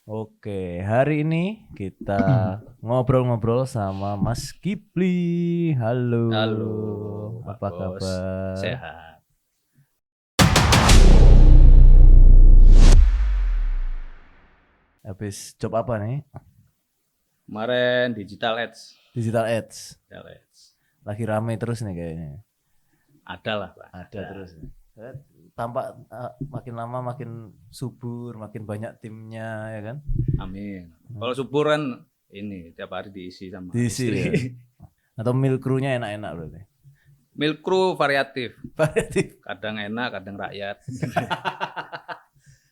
Oke, hari ini kita ngobrol-ngobrol sama Mas Kipli. Halo, Halo, Pak apa Bos. kabar? Sehat. Habis job apa nih? Kemarin Digital Ads. Digital Ads. Digital Ads. Lagi rame terus nih kayaknya. Ada lah, Pak. Ada terus. Tampak makin lama makin subur, makin banyak timnya ya kan? Amin. Kalau subur kan ini tiap hari diisi sama Diisi istri. ya. Atau milk crew-nya enak-enak berarti. Milk crew variatif. Variatif. Kadang enak, kadang rakyat.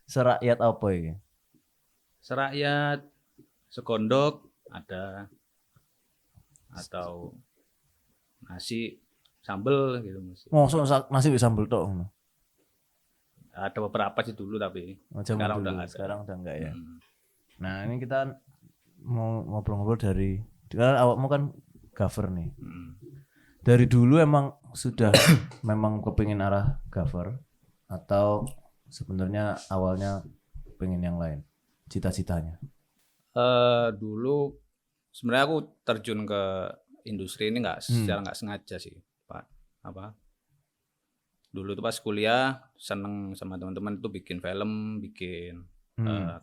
Serakyat apa ini? Serakyat, sekondok ada atau nasi sambel gitu masih. Masuk nasi bisa sambel tok. Ada beberapa sih dulu tapi Macam sekarang dulu, udah nggak ada. sekarang udah enggak ya. Hmm. Nah ini kita mau ngobrol-ngobrol dari karena awakmu kan cover nih. Hmm. Dari dulu emang sudah memang kepingin arah cover atau sebenarnya awalnya pengen yang lain cita-citanya? Dulu sebenarnya aku terjun ke industri ini secara nggak sengaja sih, Pak. Dulu tuh pas kuliah seneng sama teman-teman tuh bikin film, bikin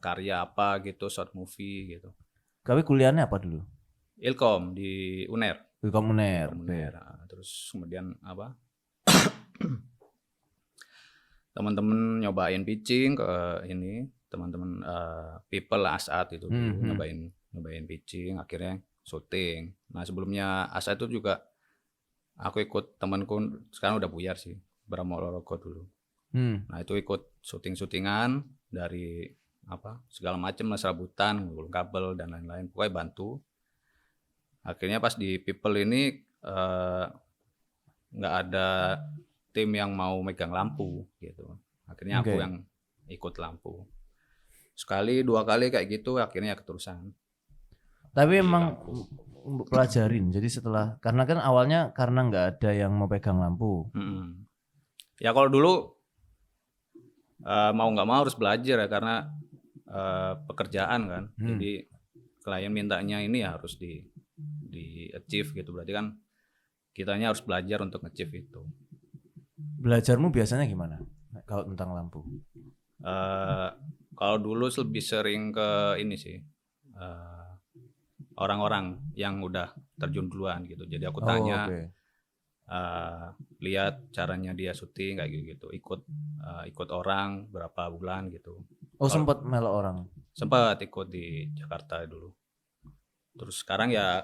karya apa gitu, short movie gitu. Tapi kuliahnya apa dulu? Ilkom di UNER. Ilkom UNER. Terus kemudian teman-teman nyobain pitching ke ini, teman-teman people Asat itu dulu nyobain pitching, akhirnya syuting. Nah sebelumnya Asat itu juga aku ikut, temanku sekarang udah buyar sih, Bramo Lorogo dulu. Nah itu ikut syuting-syutingan dari segala macam, serabutan, gulung kabel dan lain-lain, pokoknya bantu. Akhirnya pas di people ini nggak ada tim yang mau megang lampu gitu. Akhirnya aku yang ikut lampu. Sekali, dua kali kayak gitu, akhirnya keterusan. Tapi emang pelajarin. Jadi setelah, karena kan awalnya karena nggak ada yang mau pegang lampu. Ya kalau dulu mau nggak mau harus belajar ya, karena pekerjaan kan. Jadi klien mintanya ini ya harus di achieve gitu. Berarti kan kitanya harus belajar untuk nge-achieve itu. Belajarmu biasanya gimana kalau tentang lampu? Kalau dulu lebih sering ke ini sih, orang-orang yang udah terjun duluan gitu. Jadi aku tanya, lihat caranya dia syuting kayak gitu, ikut orang berapa bulan gitu. Sempat melok orang? Sempat ikut di Jakarta dulu. Terus sekarang ya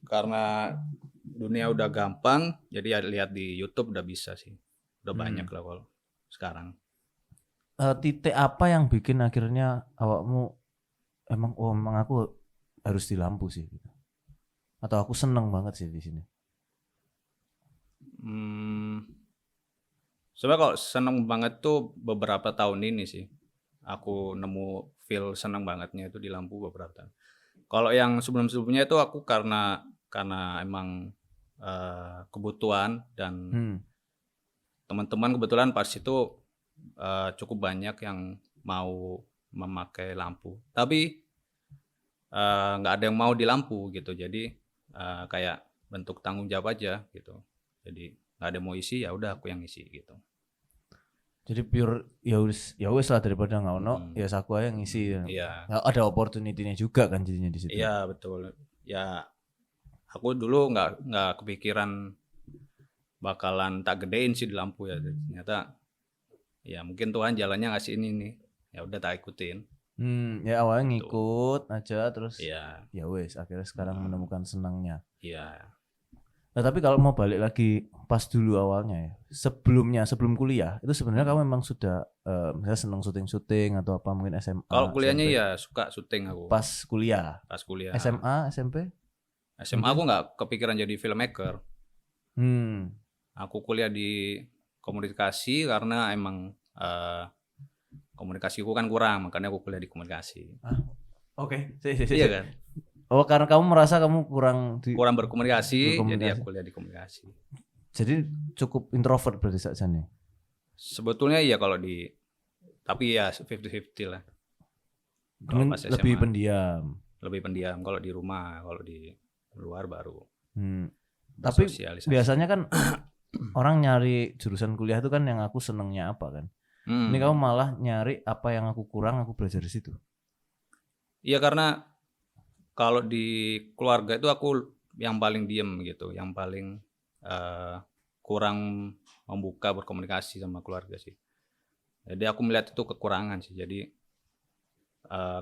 karena dunia udah gampang, jadi ya lihat di YouTube udah bisa sih, udah banyak lah kalau sekarang. Titik apa yang bikin akhirnya awakmu emang aku harus di lampu sih gitu. Atau aku seneng banget sih di sini? Sebenarnya kalau seneng banget tuh beberapa tahun ini sih. Aku nemu feel seneng bangetnya itu di lampu beberapa tahun. Kalau yang sebelum-sebelumnya itu aku karena emang kebutuhan dan teman-teman kebetulan pas itu cukup banyak yang mau memakai lampu. Tapi nggak ada yang mau di lampu gitu. Jadi kayak bentuk tanggung jawab aja gitu. Jadi nggak ada yang mau isi, ya udah aku yang isi gitu. Jadi pure ya wis lah, daripada nggak ono ya aku aja ngisi. Iya. Ada opportunity-nya juga kan jadinya di situ. Iya betul. Ya aku dulu nggak kepikiran bakalan tak gedein sih di lampu ya. Ternyata ya mungkin Tuhan jalannya ngasih ini nih. Ya udah tak ikutin. Ya awalnya ngikut aja terus. Iya. Ya wes akhirnya sekarang menemukan senangnya. Iya. Nah tapi kalau mau balik lagi pas dulu awalnya ya, sebelum kuliah itu sebenarnya kamu memang sudah misalnya senang syuting atau apa, mungkin SMA? Kalau kuliahnya SMP? ya suka syuting aku. Pas kuliah. SMA, SMP? SMA aku nggak kepikiran jadi filmmaker. Aku kuliah di komunikasi karena emang komunikasiku kan kurang, makanya aku kuliah di komunikasi. Oke. Iya kan? Karena kamu merasa kamu kurang berkomunikasi, jadi aku kuliah di komunikasi. Jadi cukup introvert berarti saja nih? Sebetulnya iya kalau tapi ya 50-50 lah. Kalau pas Lebih SMA pendiam. lebih pendiam, kalau di rumah, kalau di luar baru Tapi bersosialisasi. biasanya kan orang nyari jurusan kuliah itu kan yang aku senengnya apa kan. Ini kamu malah nyari apa yang aku kurang, aku belajar di situ. Iya, karena kalau di keluarga itu aku yang paling diem gitu, yang paling kurang membuka berkomunikasi sama keluarga sih. Jadi aku melihat itu kekurangan sih. Jadi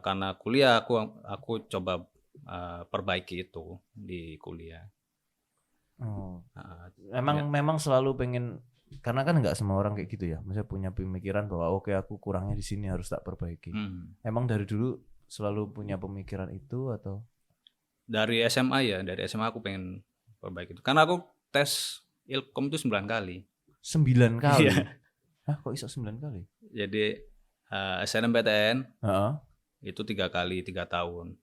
karena kuliah aku coba perbaiki itu di kuliah. Memang selalu pengen, karena kan nggak semua orang kayak gitu ya. Maksudnya punya pemikiran bahwa oke aku kurangnya di sini harus tak perbaiki. Emang dari dulu selalu punya pemikiran itu atau? Dari SMA ya, dari SMA aku pengen perbaiki itu. Karena aku tes Ilkom itu 9 kali. 9 kali? Iya. Hah, kok iso 9 kali? Jadi SNMPTN Heeh. itu 3 kali 3 tahun.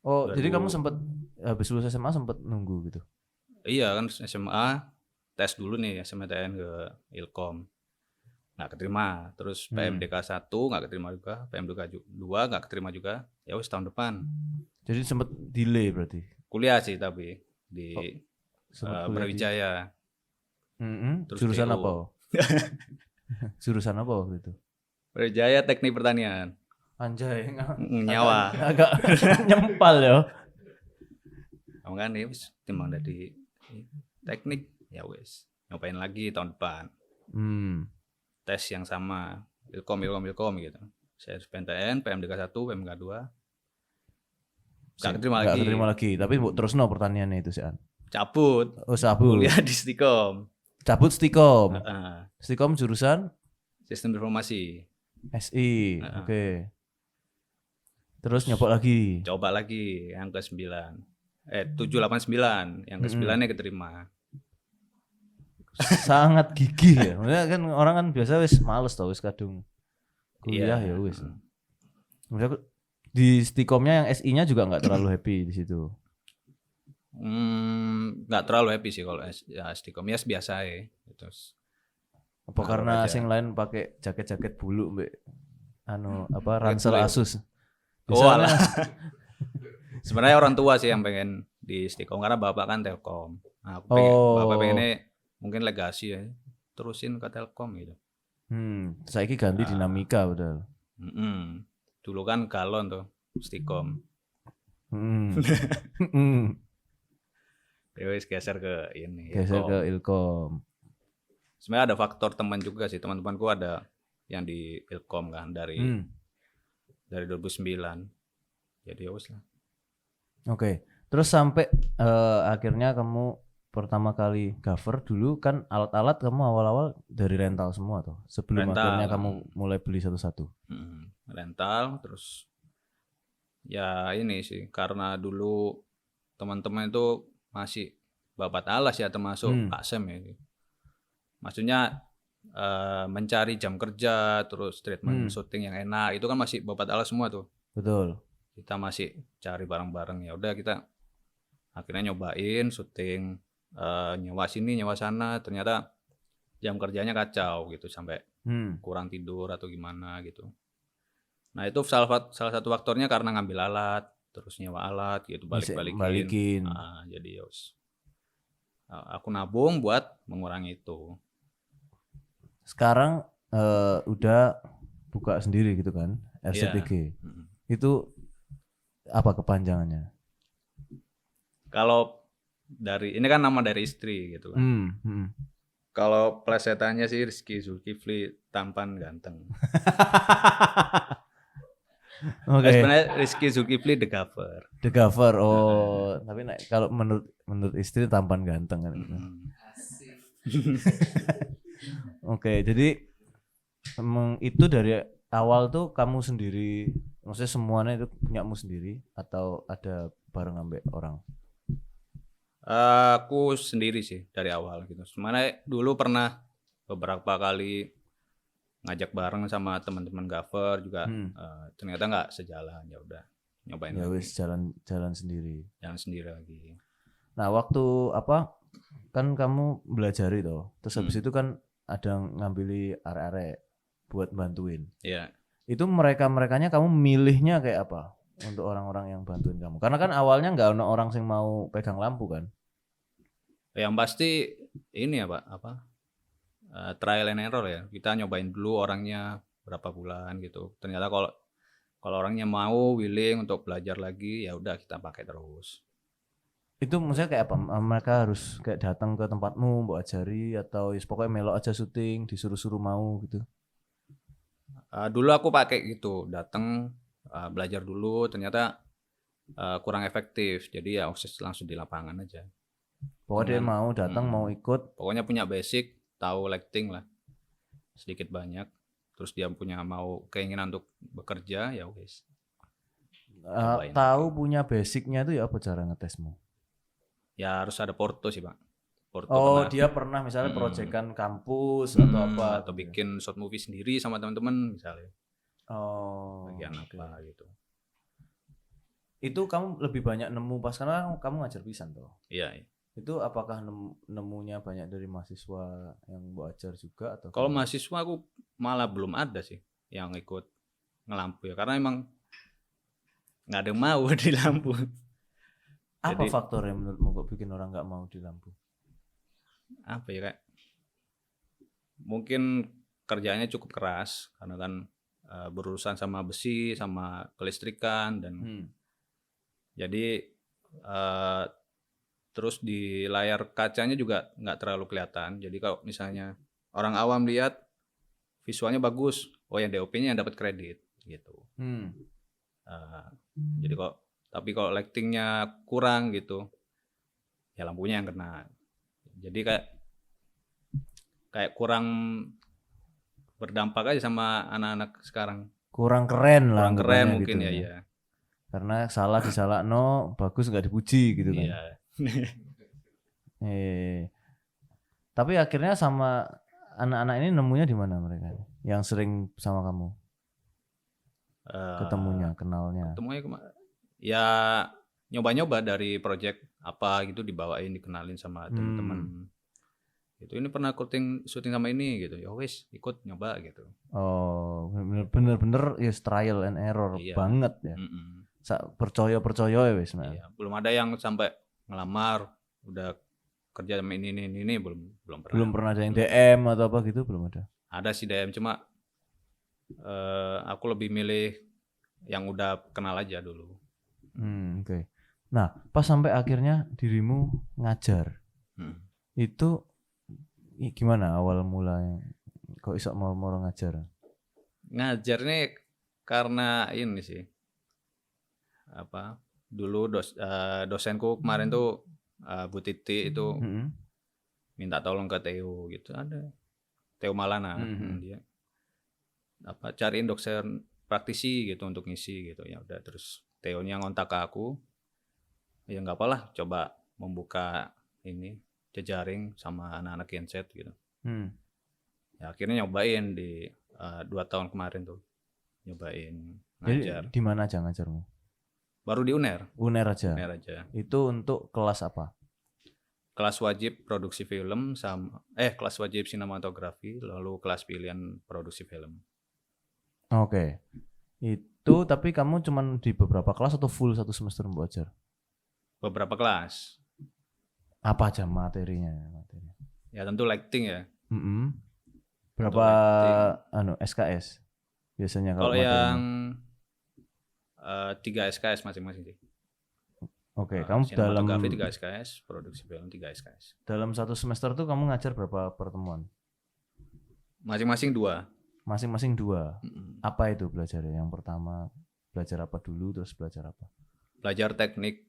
Oh, jadi kamu sempat habis lulus SMA sempat nunggu gitu? Iya kan, SMA tes dulu nih SNMPTN ke Ilkom, nggak keterima. Terus PMDK 1 nggak keterima juga, PMDK 2 nggak keterima juga. Ya wis tahun depan. Jadi sempat delay berarti? Kuliah sih tapi di Brawijaya. Terus jurusan apa? Jurusan apa waktu itu? Brawijaya Teknik Pertanian. Anjay, Nyawa. agak nyempal ya. Kamu kan ya wis timbang dari teknik ya wis nyobain lagi tahun depan. Tes yang sama Ilkom gitu. Saya SNMPTN, PMDK 1, PMDK 2. Gak keterima lagi. Tapi terus no pertanyaannya itu sih An. Cabut. Oh, cabut. Kuliah di Stikom. Cabut Stikom. Stikom jurusan Sistem Informasi. SI. Oke. Terus nyoba lagi. Coba lagi yang ke-9. 789, yang ke-9-nya keterima. Sangat gigih ya. Maksudnya kan orang kan biasa wis males tau wis kadung kuliah ya wis. Maksudnya di Stikomnya yang SI-nya juga nggak terlalu happy di situ. Nggak terlalu happy sih kalau ya Stikom ya biasa ya. Terus apa karena sing lain pakai jaket-jaket bulu mbek ransel Asus. Alah. Sebenarnya orang tua sih yang pengen di Stikom karena bapak kan Telkom. Nah, aku pengen, bapak pengennya mungkin legasi ya, terusin ke Telkom gitu. Saiki ganti Dinamika udah. Dulu kan galon tuh Stikom. Terus geser ke ini. Geser ke Ilkom. Sebenarnya ada faktor teman juga sih, teman-temanku ada yang di Ilkom kan dari 2009. Jadi ya wis lah. Oke. Terus sampai akhirnya kamu pertama kali cover dulu kan alat-alat kamu awal-awal dari rental semua tuh. Sebelum akhirnya kamu mulai beli satu-satu. Rental terus ya ini sih karena dulu teman-teman itu masih babat alas ya termasuk Kasem ya. Maksudnya mencari jam kerja terus treatment syuting yang enak itu kan masih babat alas semua tuh. Betul. Kita masih cari bareng-bareng ya udah kita akhirnya nyobain syuting nyewa sini nyewa sana ternyata jam kerjanya kacau gitu sampai kurang tidur atau gimana gitu. Nah itu salah satu faktornya karena ngambil alat terus nyewa alat gitu balikin. Jadi yos aku nabung buat mengurangi itu. Sekarang udah buka sendiri gitu kan RCTG. Itu apa kepanjangannya? Kalau dari ini kan nama dari istri gitu kan. Kalau plesetannya sih Rizky Zulkifli tampan ganteng. Oke. Sebenarnya Rizky Zulkifli The Gaffer. The Gaffer. Oh, tapi kalau menurut istri tampan ganteng kan. Oke, jadi emang itu dari awal tuh kamu sendiri, maksudnya semuanya itu punyamu sendiri atau ada bareng ambek orang? Aku sendiri sih dari awal gitu. Sebenarnya dulu pernah beberapa kali ngajak bareng sama teman-teman Gaffer juga ternyata nggak sejalan ya udah nyobain ya lagi. Wis jalan sendiri. Jalan sendiri lagi. Nah waktu kan kamu belajari toh, terus habis itu kan ada ngambili arek-arek buat bantuin. Iya. Itu mereka-merekanya kamu milihnya kayak apa untuk orang-orang yang bantuin kamu? Karena kan awalnya nggak ada orang yang mau pegang lampu kan? Yang pasti ini ya Pak, trial and error ya. Kita nyobain dulu orangnya berapa bulan gitu. Ternyata kalau kalau orangnya mau willing untuk belajar lagi, ya udah kita pakai terus. Itu maksudnya kayak apa? Mereka harus kayak datang ke tempatmu, mbok ajari atau pokoknya melok aja syuting, disuruh-suruh mau gitu. Dulu aku pakai gitu, datang belajar dulu, ternyata kurang efektif. Jadi ya langsung di lapangan aja. Pokoknya dia Dengan mau datang, mau ikut. pokoknya punya basic, tahu lighting lah sedikit banyak. Terus dia punya mau keinginan untuk bekerja, ya wes. Cobain Tahu lagi. punya basicnya itu ya apa cara ngetesmu? Ya harus ada porto sih Pak. Porto Oh, pernah dia pernah misalnya mm, proyekan kampus atau apa atau gitu ya? bikin short movie sendiri sama teman-teman misalnya. Oh, Bagian oke. apa gitu. Itu kamu lebih banyak nemu pas karena kamu ngajar pisan tuh. Iya, iya. Itu apakah nemunya banyak dari mahasiswa yang mau ajar juga atau Kalau gimana? mahasiswa aku malah belum ada sih yang ikut ngelampu ya, karena emang nggak ada yang mau di lampu. Apa Jadi faktor yang menurutmu kok bikin orang nggak mau di lampu? apa ya, kayak mungkin kerjanya cukup keras karena kan berurusan sama besi, sama kelistrikan dan jadi eh, terus di layar kacanya juga nggak terlalu kelihatan. Jadi kalau misalnya orang awam lihat visualnya bagus, oh yang DOP-nya yang dapat kredit gitu. Eh, jadi kok tapi kalau lightingnya kurang gitu, ya lampunya yang kena. Jadi kayak kayak kurang berdampak aja sama anak-anak sekarang. Kurang keren lah Kurang keren anggapannya mungkin gitu ya, ya. ya. Karena salah no, bagus nggak dipuji gitu kan. Iya. Eh, tapi akhirnya sama anak-anak ini nemunya di mana mereka? Yang sering sama kamu ketemunya, kenalnya. Ketemunya ya nyoba-nyoba dari project apa gitu, dibawain, dikenalin sama teman-teman. Gitu, ini pernah syuting sama ini gitu. Ya wis, ikut nyoba gitu. Oh, bener-bener ya trial and error Iya. banget ya. Percaya ya wis. Iya, belum ada yang sampai ngelamar udah kerja sama ini belum pernah. Belum pernah ada yang DM atau apa gitu, belum ada. Ada sih DM, cuma aku lebih milih yang udah kenal aja dulu. Oke. Nah, pas sampai akhirnya dirimu ngajar, itu gimana awal mulanya? Kok iso mau ngajar? Ngajar nih karena ini sih, dulu dosenku kemarin tuh Bu Titi itu minta tolong ke Theo gitu, ada Theo Malana, dia cariin dosen praktisi gitu untuk ngisi gitu. Ya udah, terus Theo-nya ngontak ke aku, ya nggak apalah, coba membuka ini jejaring sama anak-anak genset gitu. Ya akhirnya nyobain di 2 tahun kemarin tuh, nyobain ngajar. Jadi di mana aja ngajarmu? Baru di UNER. UNER aja. UNER aja. Itu untuk kelas apa? Kelas wajib produksi film sama kelas wajib sinematografi, lalu kelas pilihan produksi film. Oke. Itu tapi kamu cuman di beberapa kelas atau full satu semester belajar? Beberapa kelas. Apa aja materinya? Ya tentu lighting ya. Berapa SKS biasanya kalau yang 3 SKS masing-masing sih. Oke, kamu dalam sinematografi 3 SKS, produksi film 3 SKS. Dalam satu semester tuh kamu ngajar berapa pertemuan? Masing-masing 2. Masing-masing 2. Apa itu belajarnya? Yang pertama belajar apa dulu, terus belajar apa? Belajar teknik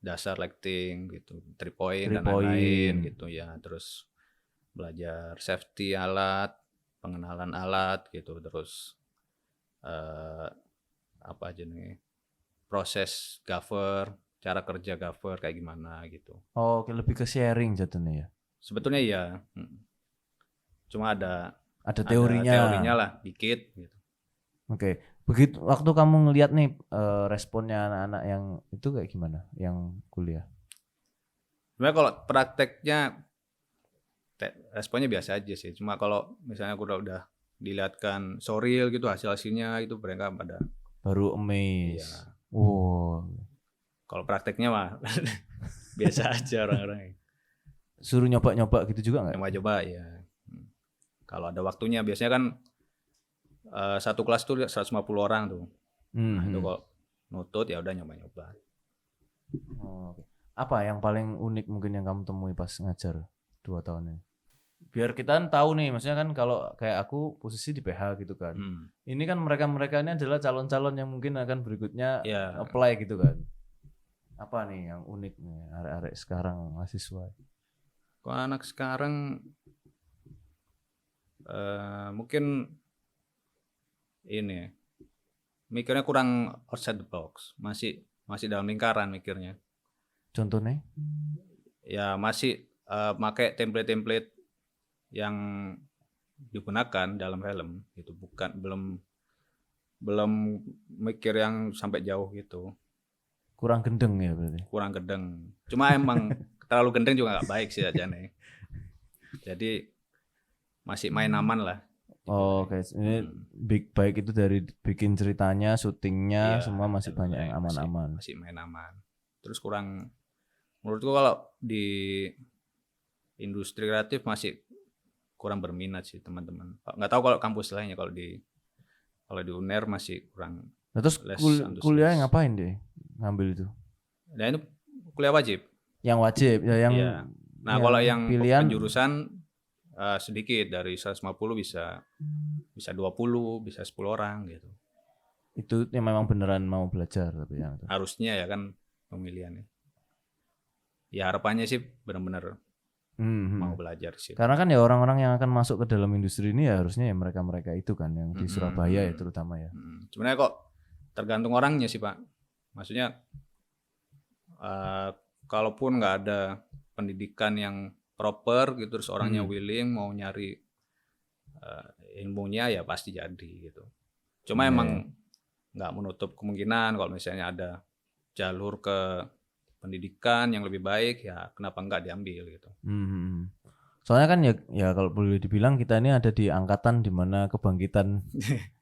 dasar lighting gitu, 3 point dan lain-lain gitu ya. Terus belajar safety alat, pengenalan alat gitu, terus apa aja nih, proses gaffer, cara kerja gaffer kayak gimana gitu. Oh, lebih ke sharing jatuhnya ya? Sebetulnya iya. Cuma ada teorinya lah dikit gitu. Oke. Begitu waktu kamu ngelihat nih responnya anak-anak yang itu kayak gimana? Yang kuliah? Sebenarnya kalau prakteknya responnya biasa aja sih. Cuma kalau misalnya aku udah dilihatkan showreel gitu hasilnya itu mereka pada baru amazed. Iya. Wow. Kalau prakteknya mah biasa aja orang-orang. Suruh nyoba-nyoba gitu juga nggak? Coba-coba ya. Kalau ada waktunya biasanya kan satu kelas tuh 150 orang tuh. Nah, itu kok nutut ya udah nyoba-nyoba. Oh, oke. Apa yang paling unik mungkin yang kamu temui pas ngajar 2 tahun ini? Biar kita kan tahu nih, maksudnya kan kalau kayak aku posisi di PH gitu kan. Ini kan mereka-mereka ini adalah calon-calon yang mungkin akan berikutnya apply gitu kan. Apa nih yang unik nih arek-arek sekarang mahasiswa? Kalau anak sekarang mungkin ini mikirnya kurang outside the box, masih dalam lingkaran mikirnya. Contohnya? Ya masih pakai template-template yang digunakan dalam film gitu, belum mikir yang sampai jauh gitu. Kurang gendeng ya berarti. Kurang gendeng. Cuma emang terlalu gendeng juga nggak baik sih aja nih. Jadi masih main aman lah. Oh, oke. Ini baik itu dari bikin ceritanya, syutingnya, semua masih banyak yang aman-aman. Masih main aman. Terus kurang, menurutku kalau di industri kreatif masih kurang berminat sih teman-teman. Nggak tahu kalau kampus lainnya, kalau di UNER masih kurang. Nah, terus kuliah ngapain deh ngambil itu? Nah itu kuliah wajib. Yang wajib ya yang. Iya. Nah kalau yang pilihan penjurusan sedikit, dari 150 bisa 20, bisa 10 orang gitu. Itu yang memang beneran mau belajar tapi ya. Harusnya ya kan pemilihannya. Ya harapannya sih benar-benar mau belajar sih. Karena kan ya orang-orang yang akan masuk ke dalam industri ini ya harusnya ya mereka-mereka itu kan yang di Surabaya ya terutama ya. Sebenarnya kok tergantung orangnya sih Pak. Maksudnya kalaupun nggak ada pendidikan yang proper gitu, terus orangnya willing mau nyari ilmunya ya pasti jadi gitu. Cuma emang nggak menutup kemungkinan kalau misalnya ada jalur ke pendidikan yang lebih baik ya kenapa nggak diambil gitu. Soalnya kan ya kalau boleh dibilang kita ini ada di angkatan di mana kebangkitan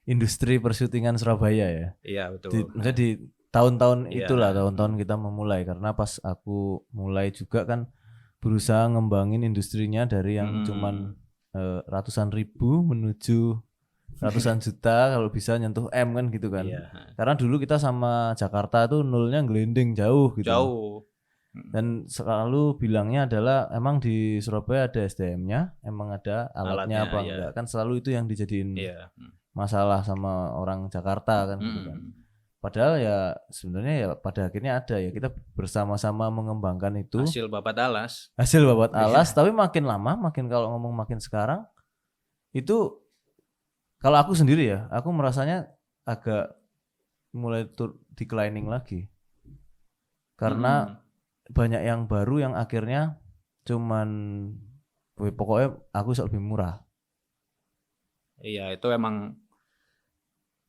industri persyutingan Surabaya ya. Iya betul. Maksudnya di tahun-tahun itulah tahun-tahun kita memulai, karena pas aku mulai juga kan berusaha ngembangin industrinya dari yang cuman ratusan ribu menuju ratusan juta, kalau bisa nyentuh M kan gitu kan. Karena dulu kita sama Jakarta tuh nolnya gelending jauh gitu. Jauh. Dan selalu bilangnya adalah emang di Surabaya ada SDM-nya, emang ada alatnya apa enggak. Kan selalu itu yang dijadiin masalah sama orang Jakarta kan gitu kan. Padahal ya sebenarnya ya pada akhirnya ada ya, kita bersama-sama mengembangkan itu. Hasil babat alas. Hasil babat alas, tapi makin lama, makin kalau ngomong makin sekarang itu kalau aku sendiri ya, aku merasanya agak mulai declining lagi. Karena banyak yang baru yang akhirnya cuman pokoknya aku bisa lebih murah. Iya, itu emang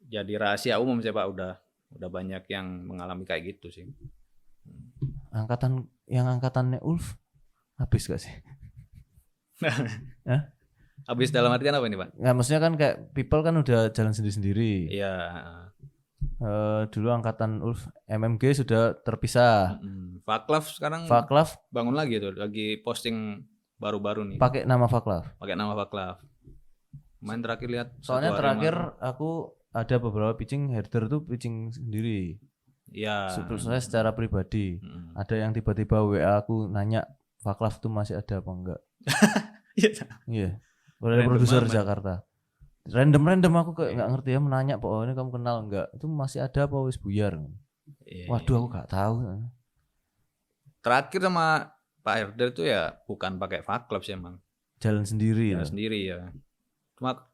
jadi rahasia umum sih Pak, udah banyak yang mengalami kayak gitu sih. Angkatannya Ulf habis gak sih? Habis dalam artian apa nih Pak? Nggak, maksudnya kan kayak people kan udah jalan sendiri-sendiri. Iya. Dulu angkatan Ulf MMG sudah terpisah. Faklav sekarang bangun lagi tuh, lagi posting baru-baru nih. Pakai nama Faklav. Main terakhir lihat. Soalnya terakhir aku ada beberapa pitching header tuh pitching sendiri. Iya. Saya secara pribadi. Ada yang tiba-tiba WA aku nanya Faklav tuh masih ada apa enggak? Iya. Oleh produser Jakarta. Random aku kayak nggak ngerti ya, menanya Pak, ini kamu kenal enggak? Itu masih ada apa wis buyar? Waduh, aku nggak tahu. Terakhir sama Pak Herder itu ya bukan pakai Faklav sih emang. Jalan sendiri ya. Cuma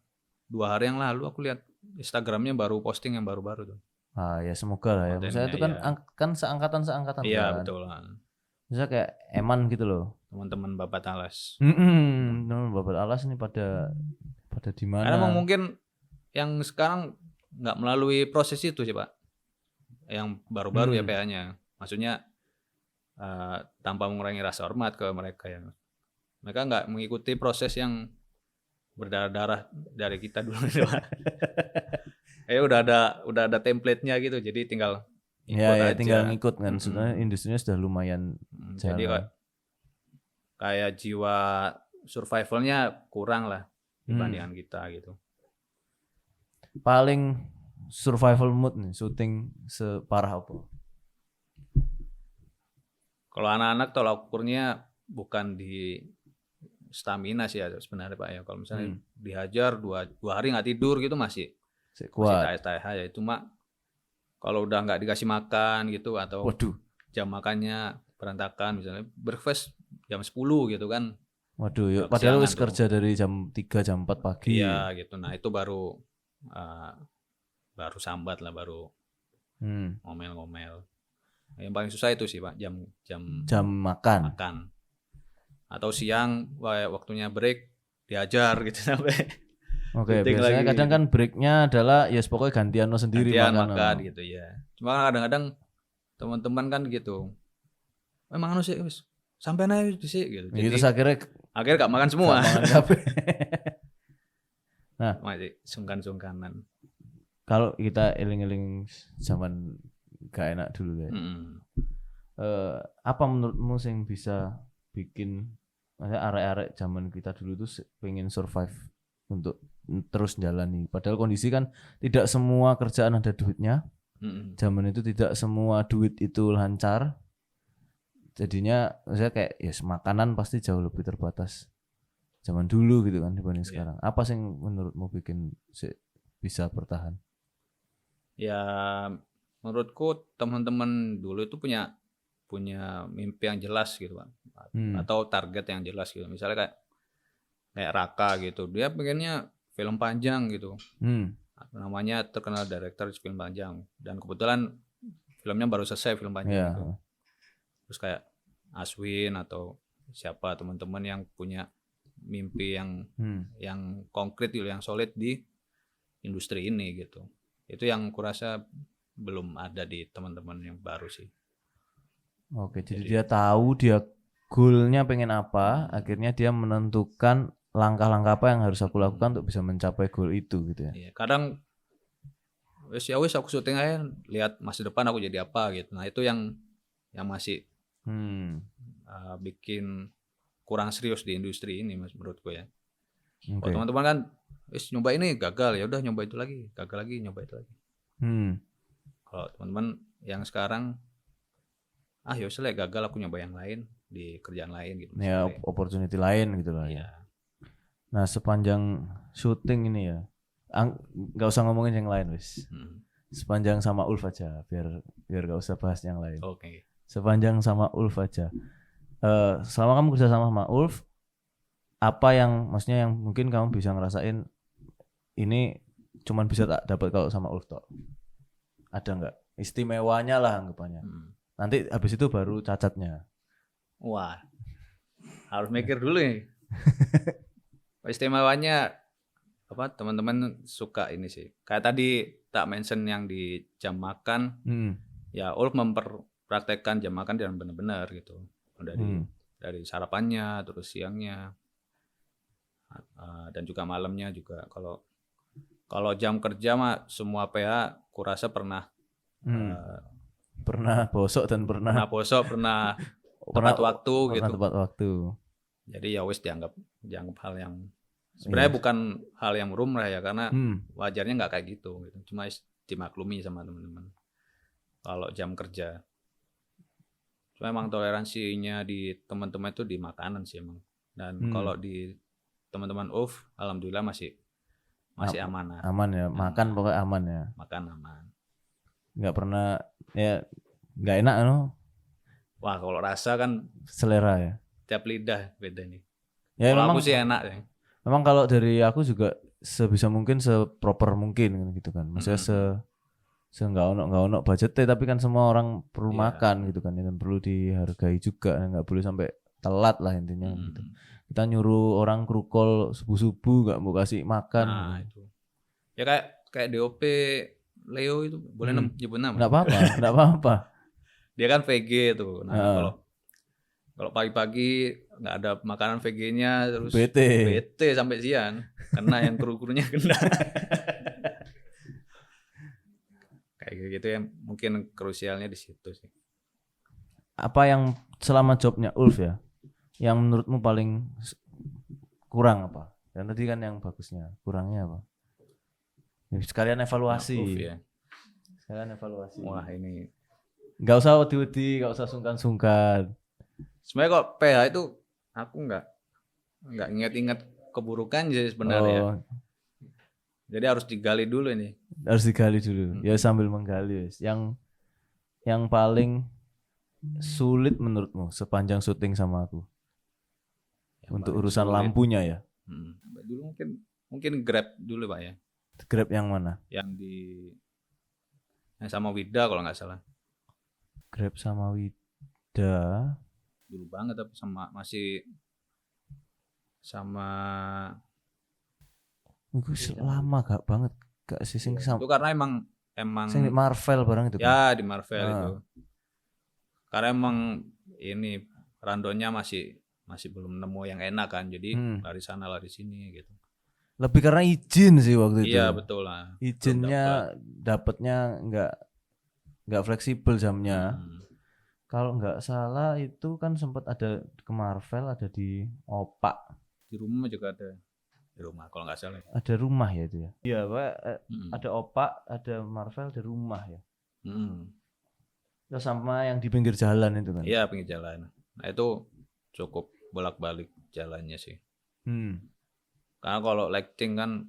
2 hari yang lalu aku lihat Instagramnya baru posting yang baru-baru tuh. Ya semoga lah ya. Maksudnya itu kan kan seangkatan Iya, kan. Betul. Misalnya kayak Eman gitu loh. Teman-teman Babat Alas. Teman Babat Alas ini pada di mana? Karena emang mungkin yang sekarang nggak melalui proses itu sih Pak. Yang baru-baru ya PH-nya. Maksudnya tanpa mengurangi rasa hormat ke mereka ya. Mereka nggak mengikuti proses yang berdarah-darah dari kita dulu. Udah ada template-nya gitu, jadi tinggal ikut ya aja. tinggal ngikut kan. Sebenarnya industrinya sudah lumayan Jadi jalan. kayak jiwa survivalnya kurang lah dibandingkan kita gitu. Paling survival mood nih syuting separah apa? Kalau anak-anak tolak ukurnya bukan di stamina sih ya sebenarnya Pak ya. Kalau misalnya dihajar 2 hari nggak tidur gitu masih kuat. tahan ya. Cuma kalau udah nggak dikasih makan gitu atau jam makannya berantakan, misalnya breakfast jam 10 gitu kan. Waduh, yuk, padahal harus kerja dari jam 3 jam 4 pagi. Iya gitu. Nah, itu baru sambat lah, baru ngomel-ngomel. Yang paling susah itu sih Pak, jam makan. Atau siang waktunya break diajar gitu sampai. Oke, biasanya lagi, kadang kan breaknya adalah ya pokoknya gantian lo sendiri makan gitu ya. Cuma kadang-kadang teman-teman kan gitu. Memang anu sih wis sampai naik sih gitu. Jadi terus akhirnya gak makan semua. Gak makan nah, masih sungkan-sungkanan. Kalau kita eling-eling zaman gak enak dulu ya. Apa menurutmu yang bisa bikin maksudnya arek-arek zaman kita dulu tuh pengen survive untuk terus jalani, padahal kondisi kan tidak semua kerjaan ada duitnya. Zaman itu tidak semua duit itu lancar, jadinya maksudnya kayak makanan pasti jauh lebih terbatas zaman dulu gitu kan dibanding sekarang. Apa sih menurutmu bikin bisa bertahan? Ya menurutku teman-teman dulu itu punya mimpi yang jelas gitu Pak. Atau target yang jelas gitu. Misalnya kayak Raka gitu, dia pengennya film panjang gitu. Namanya terkenal director film panjang, dan kebetulan filmnya baru selesai film panjang gitu. Terus kayak Aswin atau siapa teman-teman yang punya mimpi yang konkret gitu, yang solid di industri ini gitu. Itu yang kurasa belum ada di teman-teman yang baru sih. Oke, jadi dia tahu dia goalnya pengen apa, akhirnya dia menentukan langkah-langkah apa yang harus aku lakukan untuk bisa mencapai goal itu gitu ya. Iya, kadang wis aku syuting aja, lihat masa depan aku jadi apa gitu. Nah, itu yang masih bikin kurang serius di industri ini Mas, menurutku ya. Kalau teman-teman kan wis nyoba ini gagal, ya udah nyoba itu lagi, gagal lagi, nyoba itu lagi. Kalau teman-teman yang sekarang ya udah gagal, aku nyoba yang lain di kerjaan lain gitu. Ya, opportunity lain gitu lah ya. Nah, sepanjang syuting ini ya, nggak usah ngomongin yang lain wis. Sepanjang sama Ulf aja, biar nggak usah bahas yang lain. Oke. Sepanjang sama Ulf aja. Selama kamu kerja sama Ulf, apa yang maksudnya yang mungkin kamu bisa ngerasain ini cuman bisa tak dapat kalau sama Ulf toh? Ada nggak istimewanya lah anggapannya? Nanti habis itu baru cacatnya. Wah, harus mikir dulu nih. Istimewanya apa, teman-teman suka ini sih. Kayak tadi tak mention yang di jam makan. Ya Ulf mempraktekkan jam makan dengan benar-benar gitu. Dari sarapannya, terus siangnya, dan juga malamnya juga. Kalau jam kerja mah semua PH kurasa pernah bosok dan pernah tepat waktu gitu. Tepat waktu. Jadi ya wis dianggap hal yang sebenarnya bukan hal yang rumrah ya, karena wajarnya nggak kayak gitu. Cuma dimaklumi sama teman-teman kalau jam kerja. Cuma emang toleransinya di teman-teman itu di makanan sih emang. Dan kalau di teman-teman Ulf, alhamdulillah masih aman. Aman ya, makan pokoknya aman ya. Makan aman. Nggak pernah ya nggak enak no. Wah, kalau rasa kan selera ya. Tiap lidah beda nih. Ya, kalau aku sih enak ya. Memang kalau dari aku juga sebisa mungkin seproper mungkin gitu kan. Maksudnya nggak ono budgetnya, tapi kan semua orang perlu makan gitu kan, dan perlu dihargai juga, nggak boleh sampai telat lah intinya gitu. Kita nyuruh orang krukol subuh-subuh nggak mau kasih makan. Nah, itu. Ya kayak DOP Leo itu boleh nyebut nama? Nggak apa-apa. Dia kan VG tuh. Nah, Kalau pagi-pagi nggak ada makanan VG-nya terus bete sampai siang karena yang kru-krunya kena. Kayak gitu ya, mungkin krusialnya di situ sih. Apa yang selama jobnya Ulf ya, yang menurutmu paling kurang apa? Dan tadi kan yang bagusnya, kurangnya apa? Sekalian evaluasi. Ya. Sekalian evaluasi. Wah ini. Nggak usah wedi-wedi, nggak usah sungkan-sungkan. Sebenarnya kok PH itu aku nggak ingat-ingat keburukan sih sebenarnya. Jadi harus digali dulu ini. Harus digali dulu. Ya sambil menggali. Yang paling sulit menurutmu sepanjang syuting sama aku? Untuk urusan sulit. Lampunya ya. Dulu mungkin Grab dulu Pak ya. Grab yang mana? Yang sama Wida kalau nggak salah. Grab sama Wida. Dulu banget tapi masih sama. Itu lama gak banget gak sih sing itu karena emang sing di Marvel barang itu. Ya di Marvel itu. Karena emang ini randonnya masih belum nemu yang enak kan, jadi lari sana lari sini gitu. Lebih karena izin sih waktu itu. Iya betul lah. Izinnya dapatnya nggak fleksibel jamnya. Kalau nggak salah itu kan sempat ada ke Marvel, ada di Opak. Di rumah juga ada. Di rumah kalau nggak salah. Ada rumah ya itu ya. Iya Pak. Ada Opak, ada Marvel, ada rumah ya. Terus sama yang di pinggir jalan itu kan. Iya pinggir jalan. Nah itu cukup bolak-balik jalannya sih. Karena kalau lighting kan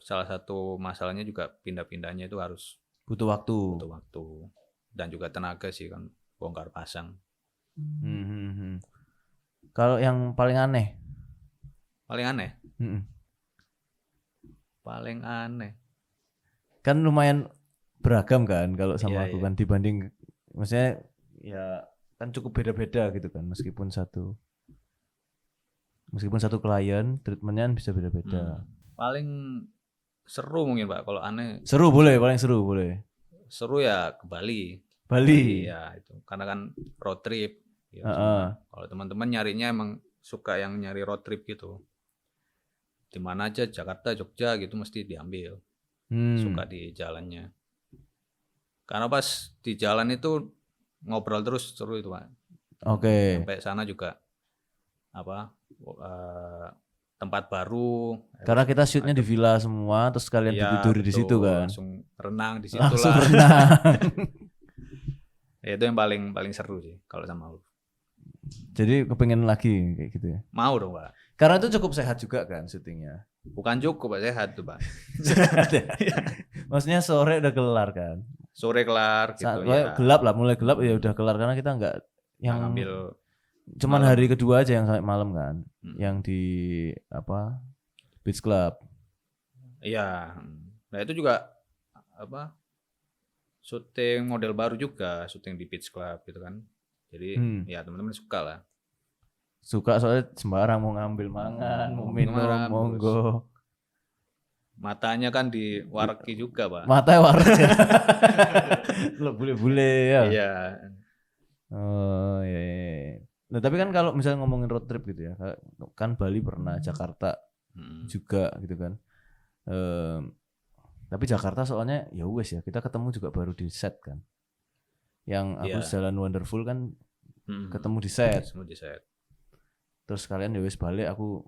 salah satu masalahnya juga pindah-pindahnya itu harus butuh waktu. Dan juga tenaga sih kan. Bongkar pasang. Kalau yang paling aneh? Paling aneh. Kan lumayan beragam kan kalau sama aku kan dibanding, maksudnya ya kan cukup beda-beda gitu kan meskipun satu klien treatmentnya bisa beda-beda. Paling seru mungkin Pak kalau aneh. Paling seru boleh. Seru ya ke Bali ya itu karena kan road trip ya, kalau teman-teman nyarinya emang suka yang nyari road trip gitu di mana aja Jakarta Jogja gitu mesti diambil. Suka di jalannya karena pas di jalan itu ngobrol terus seru itu Pak. Sampai sana juga tempat baru karena kita shootnya di villa semua terus kalian tidur di situ kan langsung renang di situ lah. Ya, itu yang paling seru sih kalau sama lu. Jadi kepengen lagi kayak gitu ya? Mau dong Pak. Karena itu cukup sehat juga kan syutingnya. Bukan cukup Pak, sehat tuh Pak. Maksudnya sore udah kelar kan? Sore kelar gitu ya. Gelap lah, mulai gelap ya udah kelar karena kita nggak yang ambil cuman malam. Hari kedua aja yang sampai malam kan, yang di Beach Club. Iya, nah itu juga syuting model baru juga, syuting di Beach Club gitu kan. Jadi ya teman-teman suka lah. Suka soalnya sembarang mau ngambil mangan, mau minum, monggo. Matanya kan diwareki juga Pak. Matanya wareki. Lo bule-bule ya. Iya. Oh iya. Nah tapi kan kalau misalnya ngomongin road trip gitu ya, kan Bali pernah, Jakarta juga gitu kan. Tapi Jakarta soalnya ya wes ya, kita ketemu juga baru di set kan. Yang aku Jalan Wonderful kan ketemu di set. Terus kalian ya wes balik, aku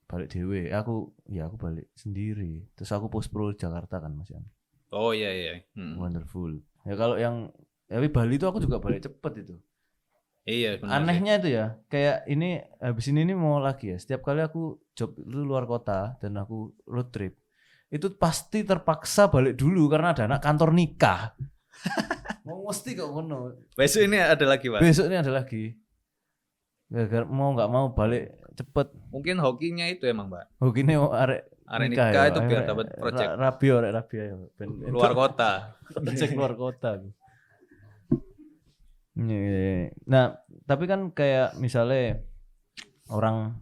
balik dewe. Aku balik sendiri. Terus aku post pro Jakarta kan Mas Yan. Oh iya. Wonderful. Ya kalau yang tapi Bali itu aku juga balik cepet itu. Iya. Anehnya itu ya, kayak ini habis ini mau lagi ya. Setiap kali aku job itu luar kota dan aku road trip, itu pasti terpaksa balik dulu karena ada anak kantor nikah. Mau mesti kok ngono. Besok ini ada lagi Pak. Besok ini ada lagi. Gara-gara mau nggak mau balik cepet. Mungkin hokinya itu emang Pak. Hokinya arek nikah ya, itu biar dapat project. Rabi ya. Luar kota. Project luar kota. Nah, tapi kan kayak misalnya orang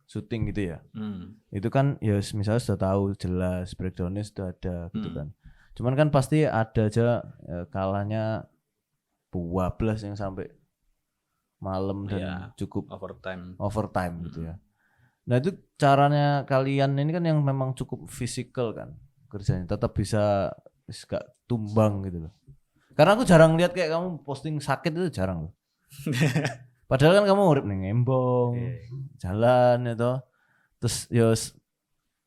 syuting gitu ya, itu kan ya misalnya sudah tahu jelas breakdownnya sudah ada gitu kan. Cuman kan pasti ada aja kalahnya 12 yang sampai malam dan Iya, cukup overtime. gitu ya. Nah itu caranya kalian ini kan yang memang cukup fisikal kan kerjanya, tetap bisa gak tumbang gitu loh. Karena aku jarang lihat kayak kamu posting sakit itu jarang loh. Padahal kan kamu urip ning embong, jalan itu, terus ya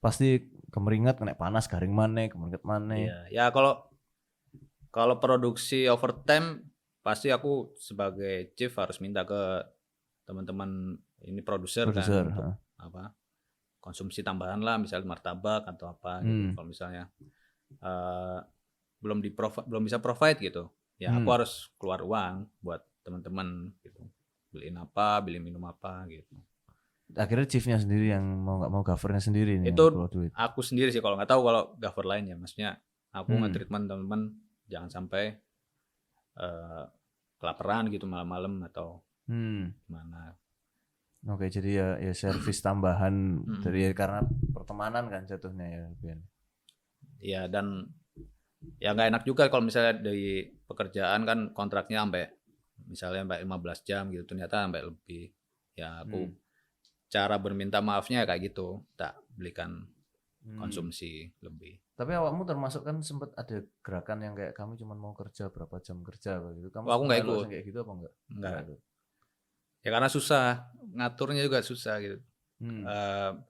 pasti kemeringat, kena panas, garing maneh, kemeringat maneh. Iya, ya kalau produksi overtime pasti aku sebagai chief harus minta ke teman-teman ini produser kan untuk apa konsumsi tambahan lah, misalnya martabak atau apa gitu. Kalau misalnya belum bisa provide gitu, ya aku harus keluar uang buat teman-teman gitu, beliin minum apa gitu. Akhirnya chiefnya sendiri yang mau nggak mau covernya sendiri nih Itu yang keluar duit. aku sendiri sih, kalau nggak tahu kalau cover lain ya, maksudnya aku nge-treatment teman-teman jangan sampai kelaparan gitu malam-malam atau gimana. Oke, jadi ya servis tambahan dari karena pertemanan kan jatuhnya ya, Ben. Iya, dan ya nggak enak juga kalau misalnya dari pekerjaan kan kontraknya sampai 15 jam gitu, ternyata sampai lebih. Ya aku cara berminta maafnya kayak gitu, tak belikan konsumsi lebih. Tapi awakmu termasuk kan sempat ada gerakan yang kayak kamu cuma mau kerja berapa jam kerja gitu. Kamu aku nggak ikut kayak gitu apa enggak? Enggak. Ya karena susah, ngaturnya juga susah gitu.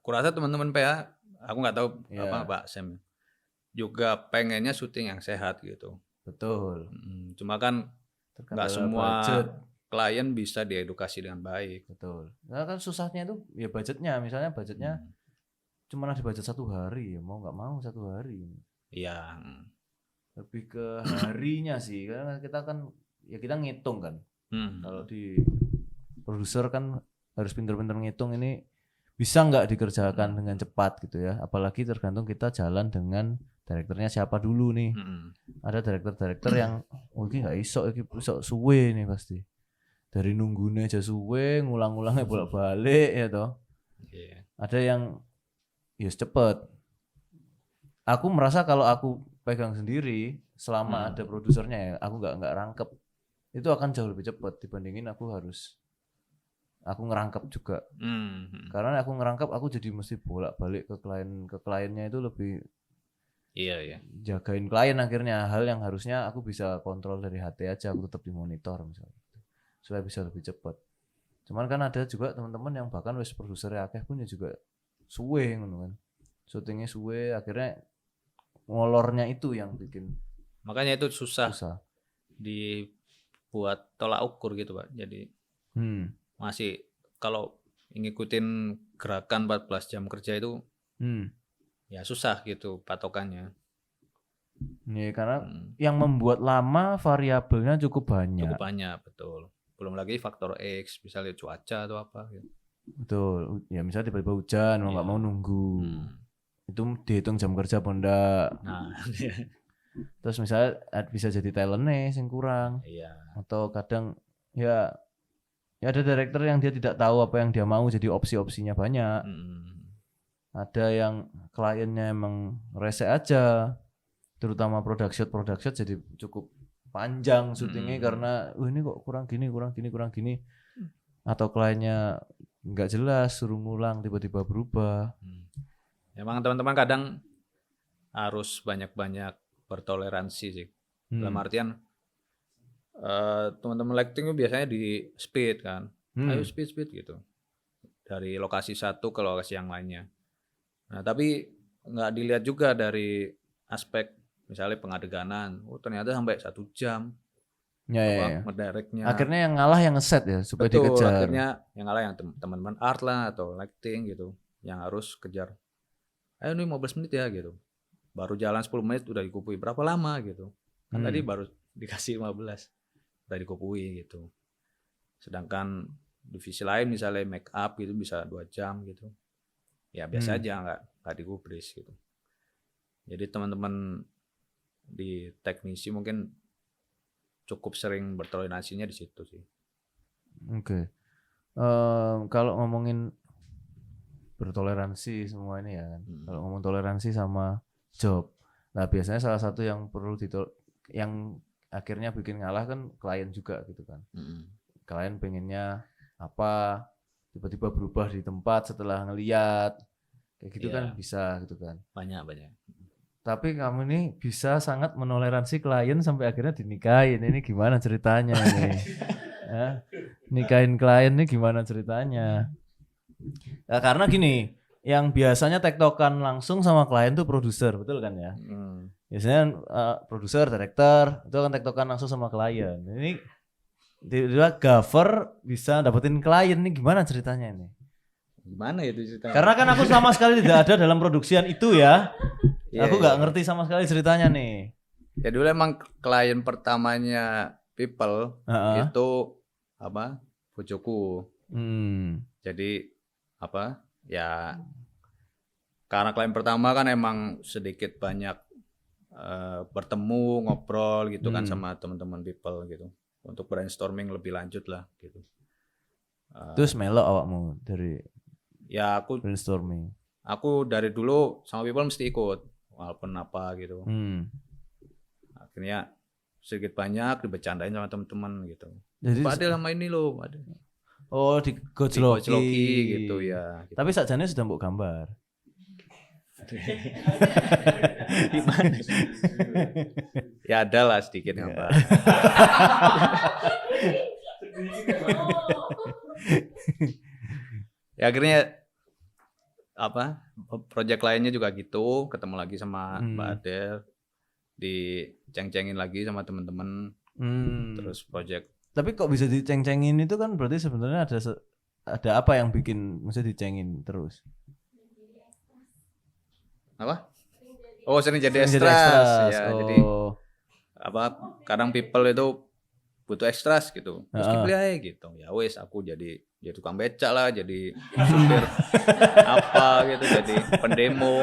Kurasa teman-teman PH, aku nggak tahu apa Pak Sam, juga pengennya syuting yang sehat gitu. Betul. Cuma kan nggak semua klien bisa diedukasi dengan baik. Betul. Nah kan susahnya itu ya budgetnya, misalnya budgetnya cuma ada budget 1 hari ya mau nggak mau 1 hari. Iya. Lebih ke harinya sih, karena kita kan ya kita ngitung kan. Kalau di produser kan harus pintar-pintar ngitung ini bisa nggak dikerjakan dengan cepat gitu ya. Apalagi tergantung kita jalan dengan direkturnya siapa dulu nih. Ada direktur yang ini nggak iso suwe nih pasti. Dari nunggunya aja suwe, ngulang-ngulangnya bolak-balik ya toh. Ada yang ya cepet. Aku merasa kalau aku pegang sendiri selama ada produsernya ya, aku nggak rangkep. Itu akan jauh lebih cepat dibandingin aku ngerangkep juga. Karena aku ngerangkep aku jadi mesti bolak-balik ke kliennya itu lebih jagain klien akhirnya, hal yang harusnya aku bisa kontrol dari HT aja, aku tetap dimonitor misalnya supaya bisa lebih cepat. Cuman kan ada juga teman-teman yang bahkan wis produsernya akeh punya juga suwe ngono kan. Syutingnya suwe, akhirnya ngolornya itu yang bikin. Makanya itu susah. Dibuat tolak ukur gitu Pak. Jadi masih kalau ngikutin gerakan 14 jam kerja itu ya susah gitu patokannya. Ya, karena yang membuat lama variabelnya cukup banyak. Cukup banyak, betul. Belum lagi faktor X, misalnya cuaca atau apa gitu. Betul. Ya misalnya tiba-tiba hujan, mau nggak mau nunggu. Itu dihitung jam kerja apa enggak. Nah, terus misalnya bisa jadi talentnya yang kurang. Atau kadang ya ada director yang dia tidak tahu apa yang dia mau, jadi opsi-opsinya banyak. Ada yang kliennya emang rese aja, terutama production jadi cukup panjang syutingnya karena ini kok kurang gini. Atau kliennya nggak jelas, suruh ngulang tiba-tiba berubah. Emang teman-teman kadang harus banyak-banyak bertoleransi sih. Dalam artian teman-teman lighting itu biasanya di speed kan. Ayo speed gitu. Dari lokasi satu ke lokasi yang lainnya. Nah, tapi nggak dilihat juga dari aspek misalnya pengadeganan. Oh, ternyata sampai 1 jam. Ngedirectnya. Akhirnya yang ngalah yang ngeset ya supaya dikejar. Akhirnya yang ngalah yang teman-teman art lah atau lighting gitu. Yang harus kejar. Ayo nih 15 menit ya gitu. Baru jalan 10 menit udah dikupui. Berapa lama gitu. Kan tadi baru dikasih 15. Udah dikupui gitu. Sedangkan divisi lain misalnya make up gitu bisa 2 jam gitu. Ya biasa aja nggak digubris gitu. Jadi teman-teman di teknisi mungkin cukup sering bertoleransinya di situ sih. Oke. Kalau ngomongin bertoleransi semua ini ya kan. Kalau ngomong toleransi sama job. Nah, biasanya salah satu yang perlu yang akhirnya bikin ngalah kan klien juga gitu kan. klien pengennya apa, tiba-tiba berubah di tempat setelah ngeliat kayak gitu Iya. kan bisa gitu kan. Banyak. Tapi kamu ini bisa sangat menoleransi klien sampai akhirnya dinikahin. Ini gimana ceritanya ini? Ya, nikahin klien ini gimana ceritanya? Ya, karena gini, yang biasanya tektokan langsung sama klien tuh produser, betul kan ya? Biasanya produser, director itu kan tektokan langsung sama klien. Ini tiba-tiba Gaffer bisa dapetin klien, ini gimana ceritanya ini? Gimana itu ceritanya? Karena kan aku sama sekali tidak ada dalam produksian itu ya. Iya, Aku nggak iya. ngerti sama sekali ceritanya nih. Ya dulu emang klien pertamanya People Heeh. itu apa? Bojoku. Jadi apa? Ya karena klien pertama kan emang sedikit banyak bertemu, ngobrol gitu kan sama teman-teman People gitu. Untuk brainstorming lebih lanjut lah gitu. Terus melo awakmu dari Ya aku brainstorming. dari dulu sama People mesti ikut walaupun apa gitu. Akhirnya sedikit banyak dibecandain sama teman-teman gitu. Jadi Pak Adel sama ini loh, ada. oh Digojloki gitu ya. Gitu. Tapi sakjane sudah mbok gambar. Gimana? Ya ada lah sedikit gambar. Ya akhirnya apa? Project lainnya juga gitu, ketemu lagi sama Mbak Adel, diceng-cengin lagi sama teman-teman. Terus project. Tapi kok bisa diceng-cengin itu kan berarti sebenarnya ada apa yang bikin mesti dicengin terus? Apa? Oh, sering jadi extras. Ya, jadi apa? Kadang People itu butuh extras gitu. Terus dipilih aja gitu. Ya wes aku jadi tukang becak lah, jadi supir apa gitu, jadi pendemo.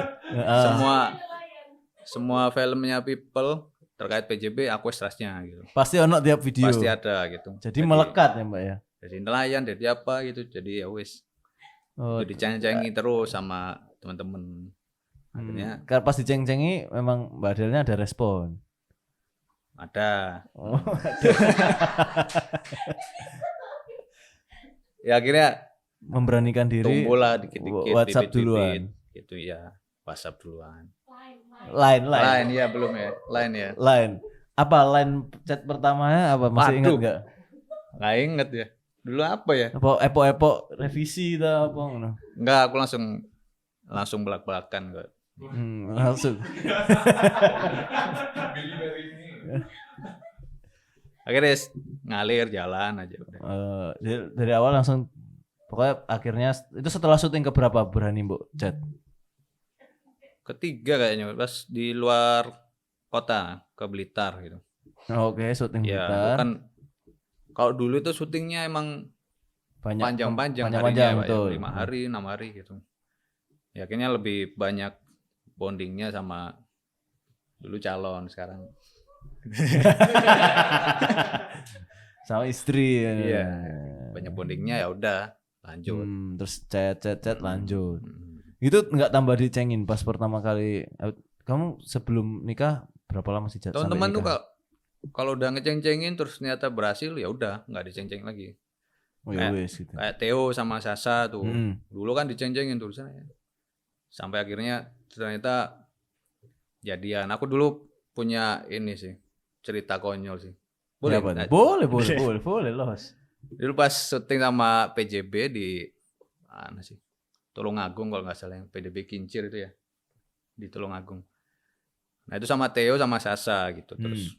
Semua filmnya People terkait PJB aku extrasnya gitu. Pasti ono tiap video. Pasti ada gitu. Jadi melekat ya, Mbak ya. Jadi nelayan, jadi apa gitu. Jadi ya wes. Jadi ceng-cengi terus sama teman-teman. Akhirnya karena pas diceng-cengi memang Mbak Adelnya ada respon. Ada. Ya akhirnya memberanikan diri. Tumbuh lah dikit-dikit. WhatsApp duluan. Gitu ya. WhatsApp duluan. Line ya belum ya. Line. Apa line chat pertamanya apa masih ingat nggak? Nggak inget ya. Dulu apa ya? Apa epo revisi atau apa? Enggak, aku langsung belak-belakan kok. Langsung. Akhirnya ngalir jalan aja udah. Dari awal langsung pokoknya akhirnya itu setelah syuting keberapa berani mbok chat? Ketiga kayaknya pas di luar kota ke Blitar gitu. Oke, syuting ya, Blitar. Kan kalau dulu itu syutingnya emang panjang-panjang harinya, betul. 5 hari, 6 hari gitu. Ya akhirnya lebih banyak bondingnya sama dulu calon sekarang. Sama istri. Iya. Banyak bondingnya ya udah lanjut. Terus chat lanjut. Itu nggak tambah dicengin pas pertama kali kamu sebelum nikah berapa lama sih chat? Teman-teman tuh kalau udah ngeceng-cengin terus ternyata berhasil ya udah nggak diceng-ceng lagi. Oh ya wes gitu. Kayak Theo sama Sasa tuh. Dulu kan diceng-cengin tulisannya. Sampai akhirnya ternyata jadian. Aku dulu punya ini sih, cerita konyol sih. Boleh? Ya, boleh los. Dulu pas syuting sama PJB di mana sih? Tulungagung kalau nggak salah, yang PJB Kincir itu ya. Di Tulungagung. Nah, itu sama Theo sama Sasa gitu. Terus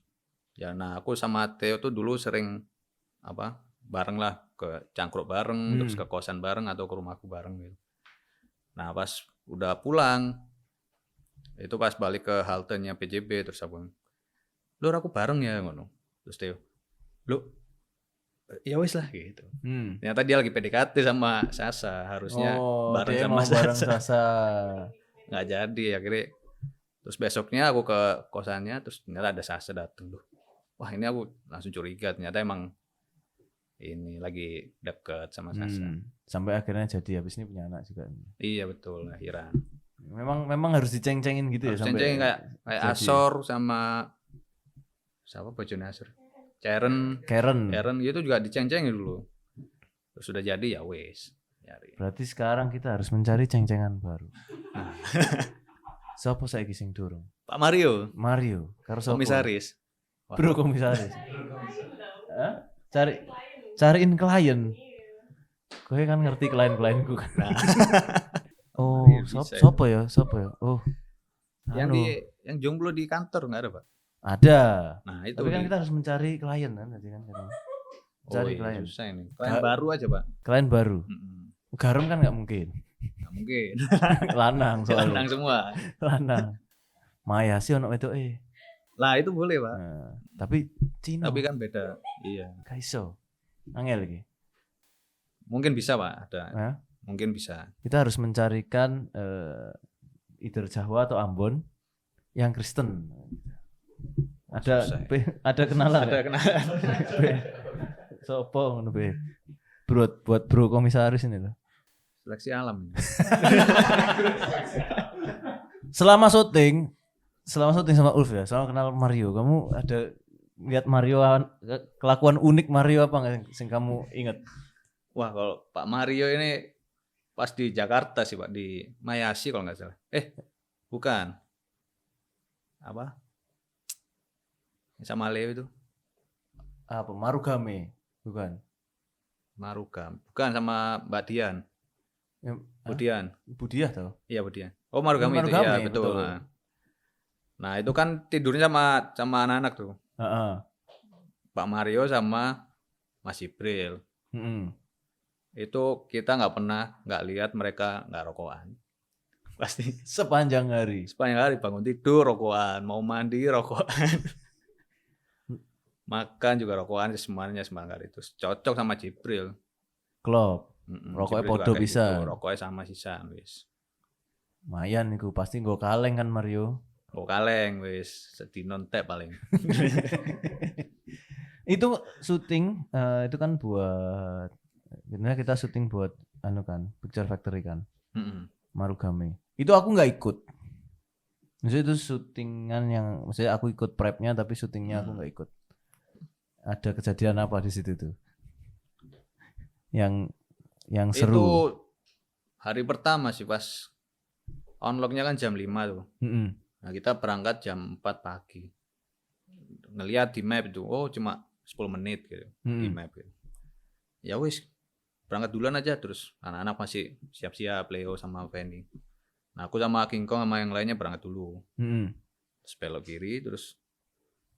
ya aku sama Theo tuh dulu sering bareng lah, ke cangkruk bareng, terus ke kosan bareng atau ke rumahku bareng gitu. Nah, pas udah pulang itu pas balik ke haltenya PJB terus aku, "Lur, aku bareng ya," ngono. Terus Theo, "Lu ya wis lah," gitu. Ternyata dia lagi PDKT sama Sasa, harusnya bareng sama Sasa. Nggak jadi akhirnya. Terus besoknya aku ke kosannya, terus ternyata ada Sasa dateng tuh. Wah, ini aku langsung curiga, ternyata emang ini lagi deket sama Sasa. Sampai akhirnya jadi, habis ini punya anak juga. Iya betul, lahiran. Memang harus diceng-cengin gitu ya, sampai ceng-cengin kayak Asor sama siapa bojone Asor? Karen itu juga diceng-cengin dulu. Terus sudah jadi ya wes. Berarti sekarang kita harus mencari ceng-cengan baru. Siapa saiki sing durung? Pak Mario Karo sapa? komisaris. Bro komisaris. Hah? Cariin klien. Kowe kan ngerti klien-klienku kan. Oh, siapa ya? Oh. Yang jomblo di kantor enggak ada, Pak? Ada. Nah, itu. Tapi kan kita harus mencari klien kan tadi kan. Cari klien. Susah ini. Klien baru aja, Pak. Klien baru. Garam kan nggak mungkin. Nggak mungkin. Lanang soalnya. Lanang semua. Lanang. Maya sih ono itu Lah itu boleh, Pak. Tapi Cina. Tapi kan beda. Iya. Kaiso. Angel lagi. Mungkin bisa, Pak. Ada. Mungkin bisa. Kita harus mencarikan either Jawa atau Ambon yang Kristen. Ada kenalan. Ada kenalan. Sopo ngono be. Buat bro komisaris ini loh. Seleksi alam. Selama syuting sama Ulf ya, selama kenal Mario, kamu ada lihat Mario kelakuan unik Mario apa nggak sing kamu ingat? Wah, kalau Pak Mario ini pas di Jakarta sih, Pak, di Mayasi kalau nggak salah. Bukan. Apa? Sama Leo itu. Apa? Marugame, bukan. Marugame. Bukan sama Mbak Dian. Budiah tau? Iya, Budiah. Oh, Marugame itu ya, betul. Nah, itu kan tidurnya sama anak-anak tuh. Pak Mario sama Mas Jibril. Itu kita nggak lihat mereka nggak rokokan. Pasti sepanjang hari bangun tidur rokokan, mau mandi rokokan. Makan juga rokokan, semuanya semangat itu. Cocok sama Jibril. Klop. Rokoknya podo bisa. Gitu, rokoknya sama sisan wis. Lumayan niku pasti nggo kaleng kan Mario. Nggo kaleng wis sedino entek paling. Itu syuting itu kan buat sebenarnya kita syuting buat Picture Factory kan. Marugame. Itu aku nggak ikut. Maksudnya itu syutingan maksudnya aku ikut prepnya tapi syutingnya aku nggak ikut. Ada kejadian apa di situ tuh? Yang seru. Itu hari pertama sih pas onlocknya kan jam 5 tuh. Nah kita berangkat jam 4 pagi. Ngelihat di map itu, cuma 10 menit gitu di map gitu. Ya wis berangkat duluan aja terus anak-anak masih siap-siap Leo sama Feni. Nah aku sama King Kong sama yang lainnya berangkat dulu. Terus belok kiri terus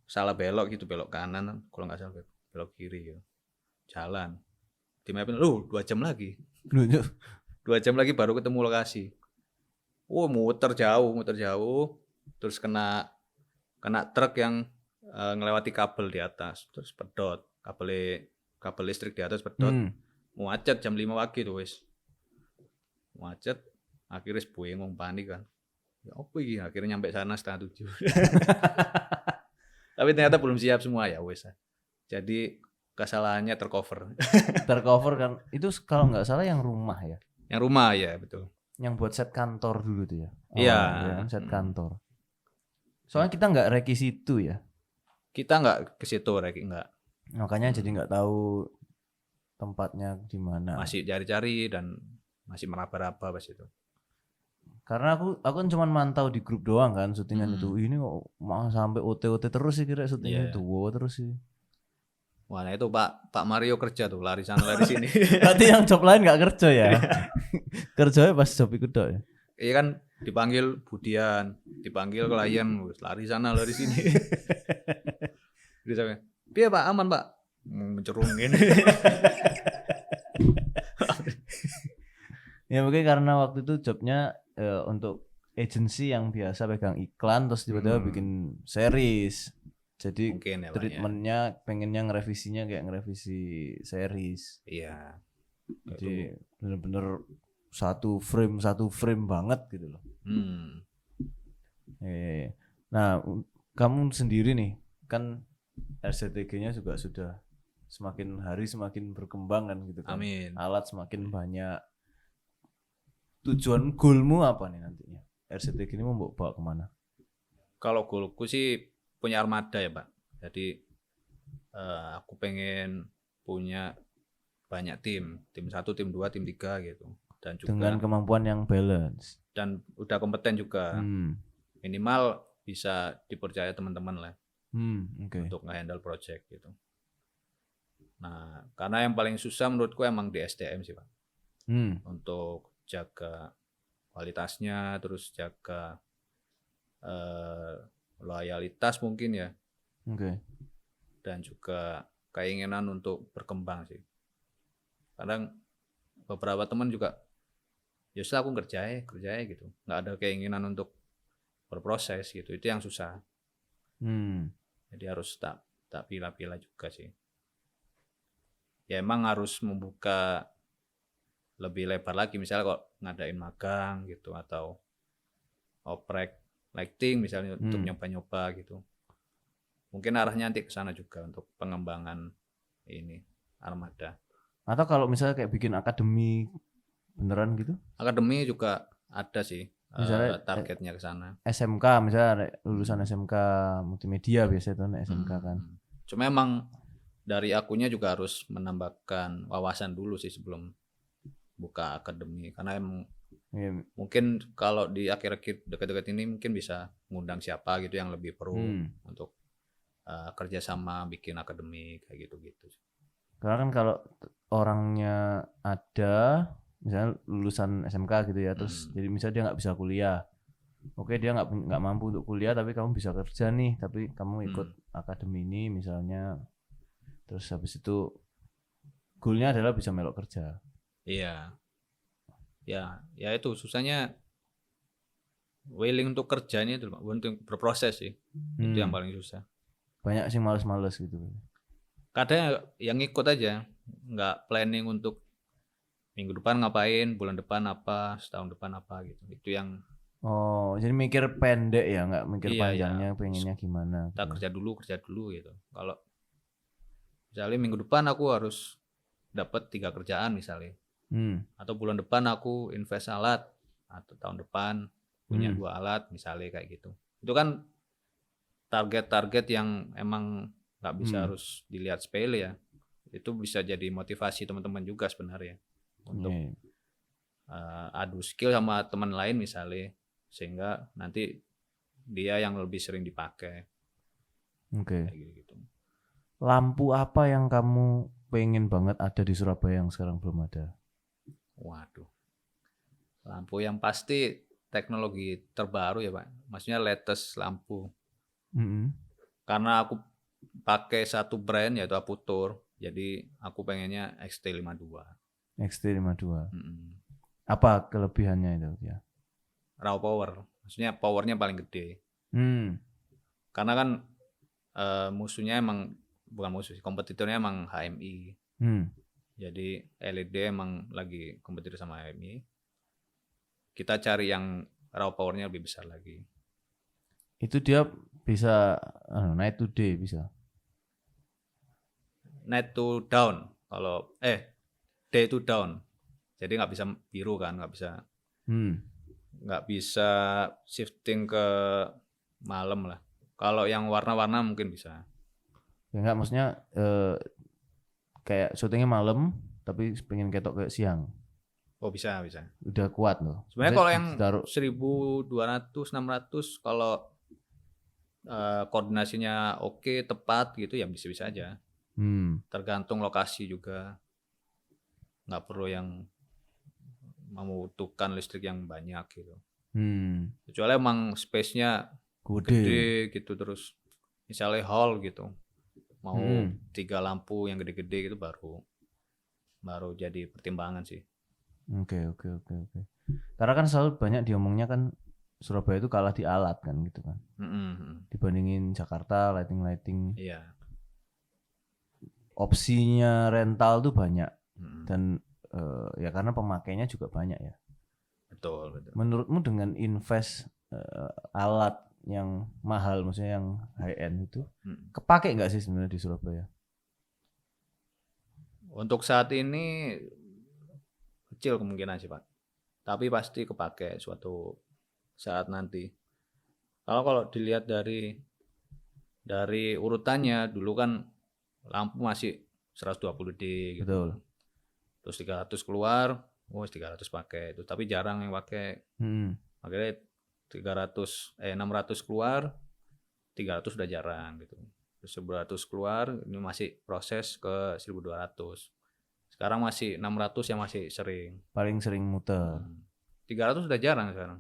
salah belok gitu, belok kanan kalau nggak salah belok kiri gitu. Jalan di map 2 jam lagi. 2 jam lagi baru ketemu lokasi. Muter jauh terus kena truk yang ngelewati kabel di atas terus pedot kabel listrik di atas pedot. Macet jam 5 pagi tuh wis. Macet akhirnya bingung panik kan. Ya apa iki akhirnya nyampe sana 6:30. Tapi ternyata belum siap semua ya wis. Jadi kesalahannya tercover. Tercover kan. Itu kalau nggak salah yang rumah ya. Yang rumah ya betul. Yang buat set kantor dulu tuh ya. Iya. Set kantor. Soalnya kita nggak reki situ ya. Kita nggak ke situ reki nggak. Makanya jadi nggak tahu tempatnya di mana. Masih cari-cari dan masih meraba-raba pas itu. Karena aku kan cuma mantau di grup doang kan syutingan itu. Ini kok mau sampai OT terus sih kira syutingnya itu. Terus sih. Wah, nah itu Pak Mario kerja tuh, lari sana lari sini. Berarti yang job lain nggak kerja ya? Kerjanya pas job ikut dong ya? Iya kan dipanggil Budian, dipanggil klien, lari sana lari sini. Jadi saya, piye Pak, aman Pak? Mencerungin. Ya mungkin karena waktu itu jobnya untuk agensi yang biasa pegang iklan terus tiba-tiba bikin series. Jadi ya, treatmentnya pengennya ngerevisinya kayak ngerevisi series. Iya. Jadi bener-bener satu frame banget gitu loh. Nah kamu sendiri nih kan RCTG-nya juga sudah semakin hari semakin berkembang kan gitu kan. Amin. Alat semakin banyak. Tujuan goalmu apa nih nantinya? RCTG ini mau bawa kemana? Kalau goalku sih punya armada ya Pak. Jadi aku pengen punya banyak tim 1, tim 2, tim 3 gitu. Dan Dengan juga kemampuan yang balance. dan udah kompeten juga. Minimal bisa dipercaya teman-teman lah Oke. untuk nge-handle project gitu. Nah, karena yang paling susah menurutku emang di SDM sih, Pak. Untuk jaga kualitasnya, terus jaga loyalitas mungkin ya. Oke. Dan juga keinginan untuk berkembang sih. Kadang beberapa teman juga, ya aku kerjain gitu, nggak ada keinginan untuk berproses gitu, itu yang susah. Jadi harus tak pilih-pilih juga sih. Ya emang harus membuka lebih lebar lagi, misalnya kok ngadain magang gitu atau oprek lighting misalnya untuk nyoba-nyoba gitu. Mungkin arahnya nanti ke sana juga untuk pengembangan ini armada. Atau kalau misalnya kayak bikin akademi beneran gitu? Akademi juga ada sih Misalnya targetnya ke sana. SMK misalnya lulusan SMK multimedia biasanya tuh SMK kan. Cuma emang dari akunya juga harus menambahkan wawasan dulu sih sebelum buka akademi, karena emang mungkin kalau di akhir-akhir dekat-dekat ini mungkin bisa ngundang siapa gitu yang lebih pro untuk kerjasama bikin akademi kayak gitu-gitu. Karena kan kalau orangnya ada misalnya lulusan SMK gitu ya, terus jadi misalnya dia nggak bisa kuliah, oke dia nggak mampu untuk kuliah tapi kamu bisa kerja nih, tapi kamu ikut akademi ini misalnya, terus habis itu goalnya adalah bisa melok kerja. Iya, ya itu susahnya willing untuk kerja ini, untuk berproses sih, itu yang paling susah. Banyak sih males-males gitu. Kadang yang ikut aja, nggak planning untuk minggu depan ngapain, bulan depan apa, setahun depan apa gitu. Itu yang jadi mikir pendek ya, nggak mikir panjangnya, iya. pengennya gimana. Kita kerja dulu gitu. Kalau misalnya minggu depan aku harus dapat 3 kerjaan misalnya, atau bulan depan aku invest alat, atau tahun depan punya 2 alat misalnya kayak gitu. Itu kan target-target yang emang nggak bisa harus dilihat sepele ya. Itu bisa jadi motivasi teman-teman juga sebenarnya untuk adu skill sama teman lain misalnya, sehingga nanti dia yang lebih sering dipakai. Oke. Kayak gitu. Lampu apa yang kamu pengen banget ada di Surabaya yang sekarang belum ada? Waduh. Lampu yang pasti teknologi terbaru ya Pak. Maksudnya latest lampu. Karena aku pakai satu brand yaitu Aputur. Jadi aku pengennya XT52. XT52. Apa kelebihannya itu ya? Raw power. Maksudnya powernya paling gede. Karena kan musuhnya emang, bukan musuh, kompetitornya emang HMI. Jadi LED emang lagi kompetitor sama HMI. Kita cari yang raw powernya lebih besar lagi. Itu dia bisa night to day bisa. Night to down. Kalau day to down. Jadi nggak bisa biru kan, nggak bisa shifting ke malam lah. Kalau yang warna-warna mungkin bisa. Ya enggak, maksudnya kayak syutingnya malam tapi pengen ketok ke siang. Oh bisa. Udah kuat loh. Sebenarnya kalau yang 1200, 600 kalau koordinasinya oke, tepat gitu ya bisa-bisa aja. Tergantung lokasi juga. Nggak perlu yang membutuhkan listrik yang banyak gitu. Kecuali emang space-nya gede gitu, terus misalnya hall gitu. Mau 3 lampu yang gede-gede gitu baru jadi pertimbangan sih. Oke. Karena kan selalu banyak diomongnya kan Surabaya itu kalah di alat kan gitu kan. Dibandingin Jakarta lighting. Iya. Opsinya rental tuh banyak. Dan ya karena pemakainya juga banyak ya. Betul. Menurutmu dengan invest alat yang mahal, maksudnya yang high end itu, kepake nggak sih sebenarnya di Surabaya? Untuk saat ini kecil kemungkinan sih Pak. Tapi pasti kepake suatu saat nanti. Kalau dilihat dari urutannya, dulu kan lampu masih 120D gitu. Betul. Terus 300 keluar, 300 pakai itu, tapi jarang yang pakai. Akhirnya 600 keluar, 300 udah jarang gitu. Terus 1.200 keluar, ini masih proses ke 1.200. Sekarang masih 600 yang masih sering. Paling sering muter. 300 udah jarang sekarang.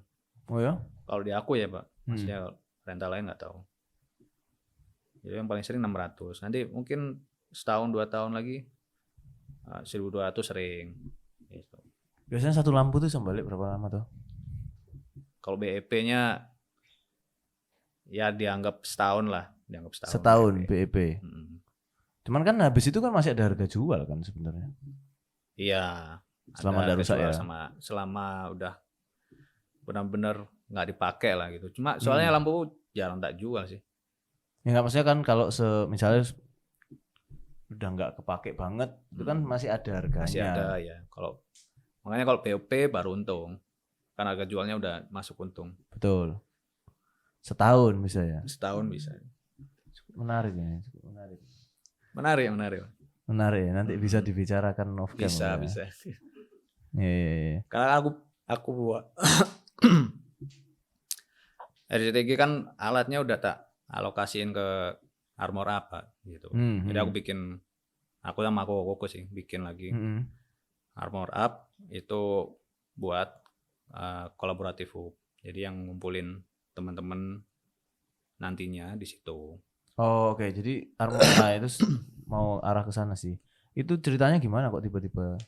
Oh ya? Kalau di aku ya Pak, maksudnya rental lain nggak tahu. Jadi yang paling sering 600. Nanti mungkin setahun 2 tahun lagi 1.200 sering. Gitu. Biasanya satu lampu tuh balik berapa lama tuh? Kalau BEP-nya ya dianggap setahun lah, Setahun BEP. Cuman kan habis itu kan masih ada harga jual kan sebenarnya. Iya. Selama ada rusak ya. Selama udah benar-benar nggak dipakai lah gitu. Cuma soalnya lampu jarang tak jual sih. Ya nggak, maksudnya kan kalau misalnya udah nggak kepake banget, itu kan masih ada harganya. Masih ada ya. Makanya kalau BOP baru untung. Kan harga jualnya udah masuk untung. Betul. Setahun bisa ya. Setahun bisa. Menarik ya. Menarik. Ya. Nanti bisa dibicarakan off cam. Bisa. Iya. Karena aku buat RCTG kan alatnya udah tak alokasiin ke Armor apa gitu. Jadi aku sama Koko sih bikin lagi Armor Up itu buat kolaboratif hub. Jadi yang ngumpulin teman-teman nantinya di situ. Oh oke. Jadi Armor itu mau arah ke sana sih. Itu ceritanya gimana kok tiba-tiba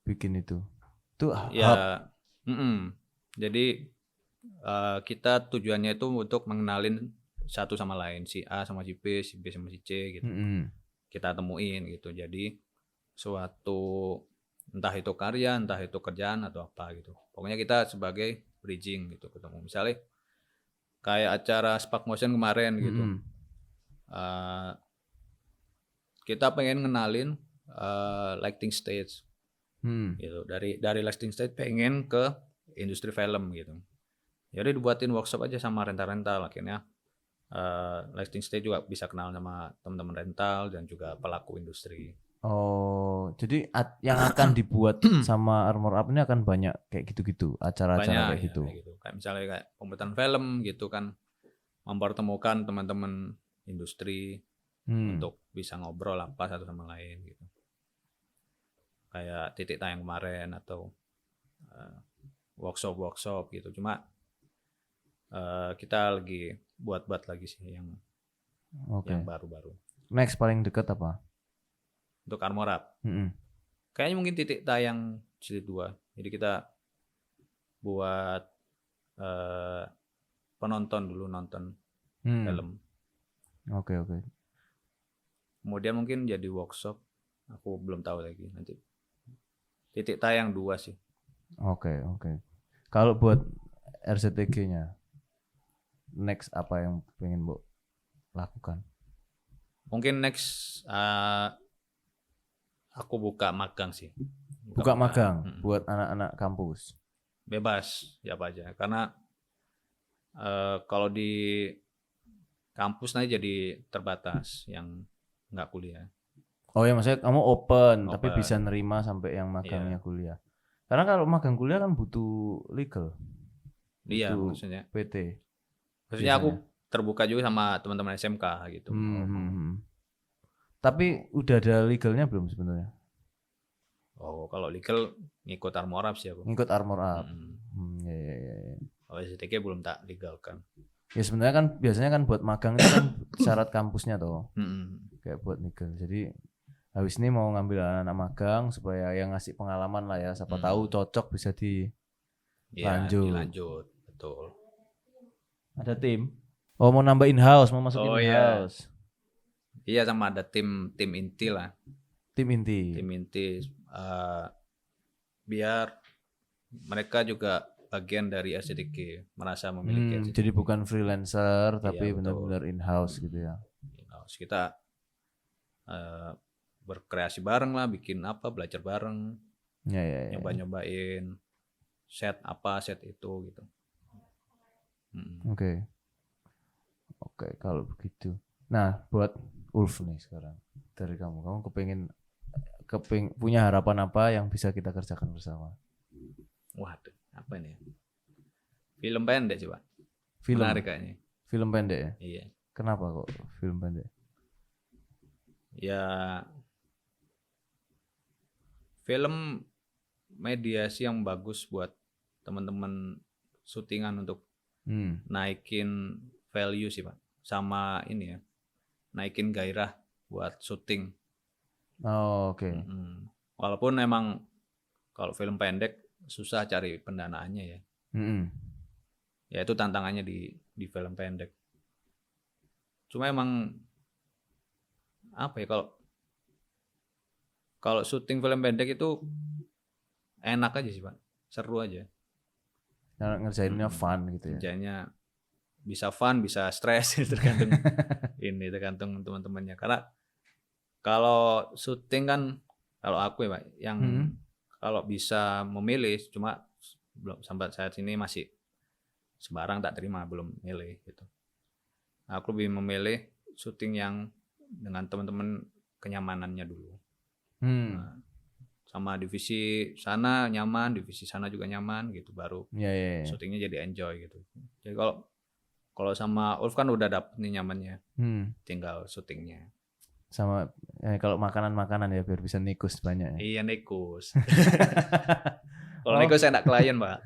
bikin itu? Itu ya. Jadi kita tujuannya itu untuk mengenalin satu sama lain, si A sama si B sama si C gitu. Kita temuin gitu. Jadi suatu entah itu karya, entah itu kerjaan atau apa gitu. Pokoknya kita sebagai bridging gitu ketemu. Misalnya kayak acara Spark Motion kemarin gitu. Kita pengen ngenalin lighting stage. Gitu. Dari lighting stage pengen ke industri film gitu. Jadi dibuatin workshop aja sama rental-rental, akhirnya lighting stage juga bisa kenal sama teman-teman rental dan juga pelaku industri. Oh, jadi yang akan dibuat sama Armor Up ini akan banyak kayak gitu-gitu, acara-acara kayak gitu. Kayak gitu. Kayak misalnya kayak pembuatan film gitu kan, mempertemukan teman-teman industri untuk bisa ngobrol apa satu sama lain gitu. Kayak titik tayang kemarin atau workshop gitu. Cuma kita lagi buat lagi sih yang baru-baru. Next paling dekat apa? Untuk Armor Up. Kayaknya mungkin titik tayang jilid 2. Jadi kita buat penonton dulu nonton film. Oke. Kemudian mungkin jadi workshop. Aku belum tahu lagi nanti. Titik tayang 2 sih. Oke. Kalau buat RCTG-nya, next apa yang pengen Mbok lakukan? Mungkin next aku buka magang sih. Buka magang buat anak-anak kampus. Bebas, siapa aja. Karena kalau di kampus nanti jadi terbatas yang nggak kuliah. Oh ya, maksudnya kamu open tapi bisa nerima sampai yang magangnya kuliah. Karena kalau magang kuliah kan butuh legal. Iya, maksudnya PT. Maksudnya aku terbuka juga sama teman-teman SMK gitu. Tapi udah ada legalnya belum sebenarnya? Oh, kalau legal ngikut Armor Up sih aku. Ngikut Armor Up. Ya. Kalau STK belum tak legal kan. Ya sebenarnya kan biasanya kan buat magang itu kan syarat kampusnya toh. Kayak buat legal. Jadi habis ini mau ngambil anak-anak magang supaya yang ngasih pengalaman lah ya. Siapa tahu cocok bisa dilanjut. Betul. Ada tim. Oh mau nambah in-house, mau masukin in-house. Iya sama ada tim inti lah. Tim inti. Biar mereka juga bagian dari RCTG, merasa memiliki RCTG. Jadi bukan freelancer tapi benar-benar in-house gitu ya. In-house. Kita berkreasi bareng lah, bikin apa, belajar bareng. Ya. Nyoba-nyobain set apa, set itu gitu. Oke, kalau begitu. Nah, buat Ulf nih sekarang dari kamu. Kamu punya harapan apa yang bisa kita kerjakan bersama? Waduh, apa ini? Film pendek coba. Film. Menarik kayaknya. Film pendek ya? Iya. Kenapa kok film pendek? Ya film mediasi yang bagus buat teman-teman syutingan untuk naikin value sih Pak. Sama ini ya, naikin gairah buat syuting. Oh, oke. Walaupun emang kalau film pendek susah cari pendanaannya ya. Ya itu tantangannya di film pendek. Cuma emang apa ya, kalau syuting film pendek itu enak aja sih Pak, seru aja. Ngerjainnya fun gitu ya. Ngerjainnya bisa fun, bisa stres, tergantung tergantung teman-temannya. Karena kalau syuting kan, kalau aku ya Pak, yang kalau bisa memilih, cuma belum sampai saat ini masih sembarang tak terima, belum milih gitu. Aku lebih memilih syuting yang dengan teman-teman kenyamanannya dulu. Nah, sama divisi sana nyaman, divisi sana juga nyaman gitu, baru syutingnya jadi enjoy gitu. Jadi kalau sama Ulf kan udah dapet nih nyamannya, tinggal syutingnya. Sama kalau makanan ya biar bisa nikus banyak ya. Iya nikus. Kalau nikus enak klien Pak.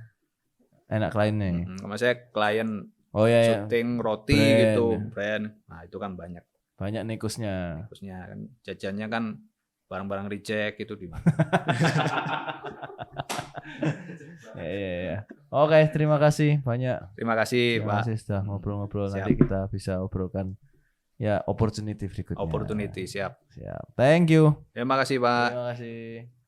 Enak kliennya. Maksudnya klien syuting roti brand, gitu, brand. Nah itu kan banyak. Banyak nikusnya. Nikusnya kan jajannya kan barang-barang reject itu di mana? Ya. Oke, terima kasih banyak. Terima kasih, Terima Pak. kasih sudah ngobrol-ngobrol. Siap. Nanti kita bisa obrolkan ya opportunity berikutnya. Opportunity, siap. Thank you. Terima kasih, Pak. Terima kasih.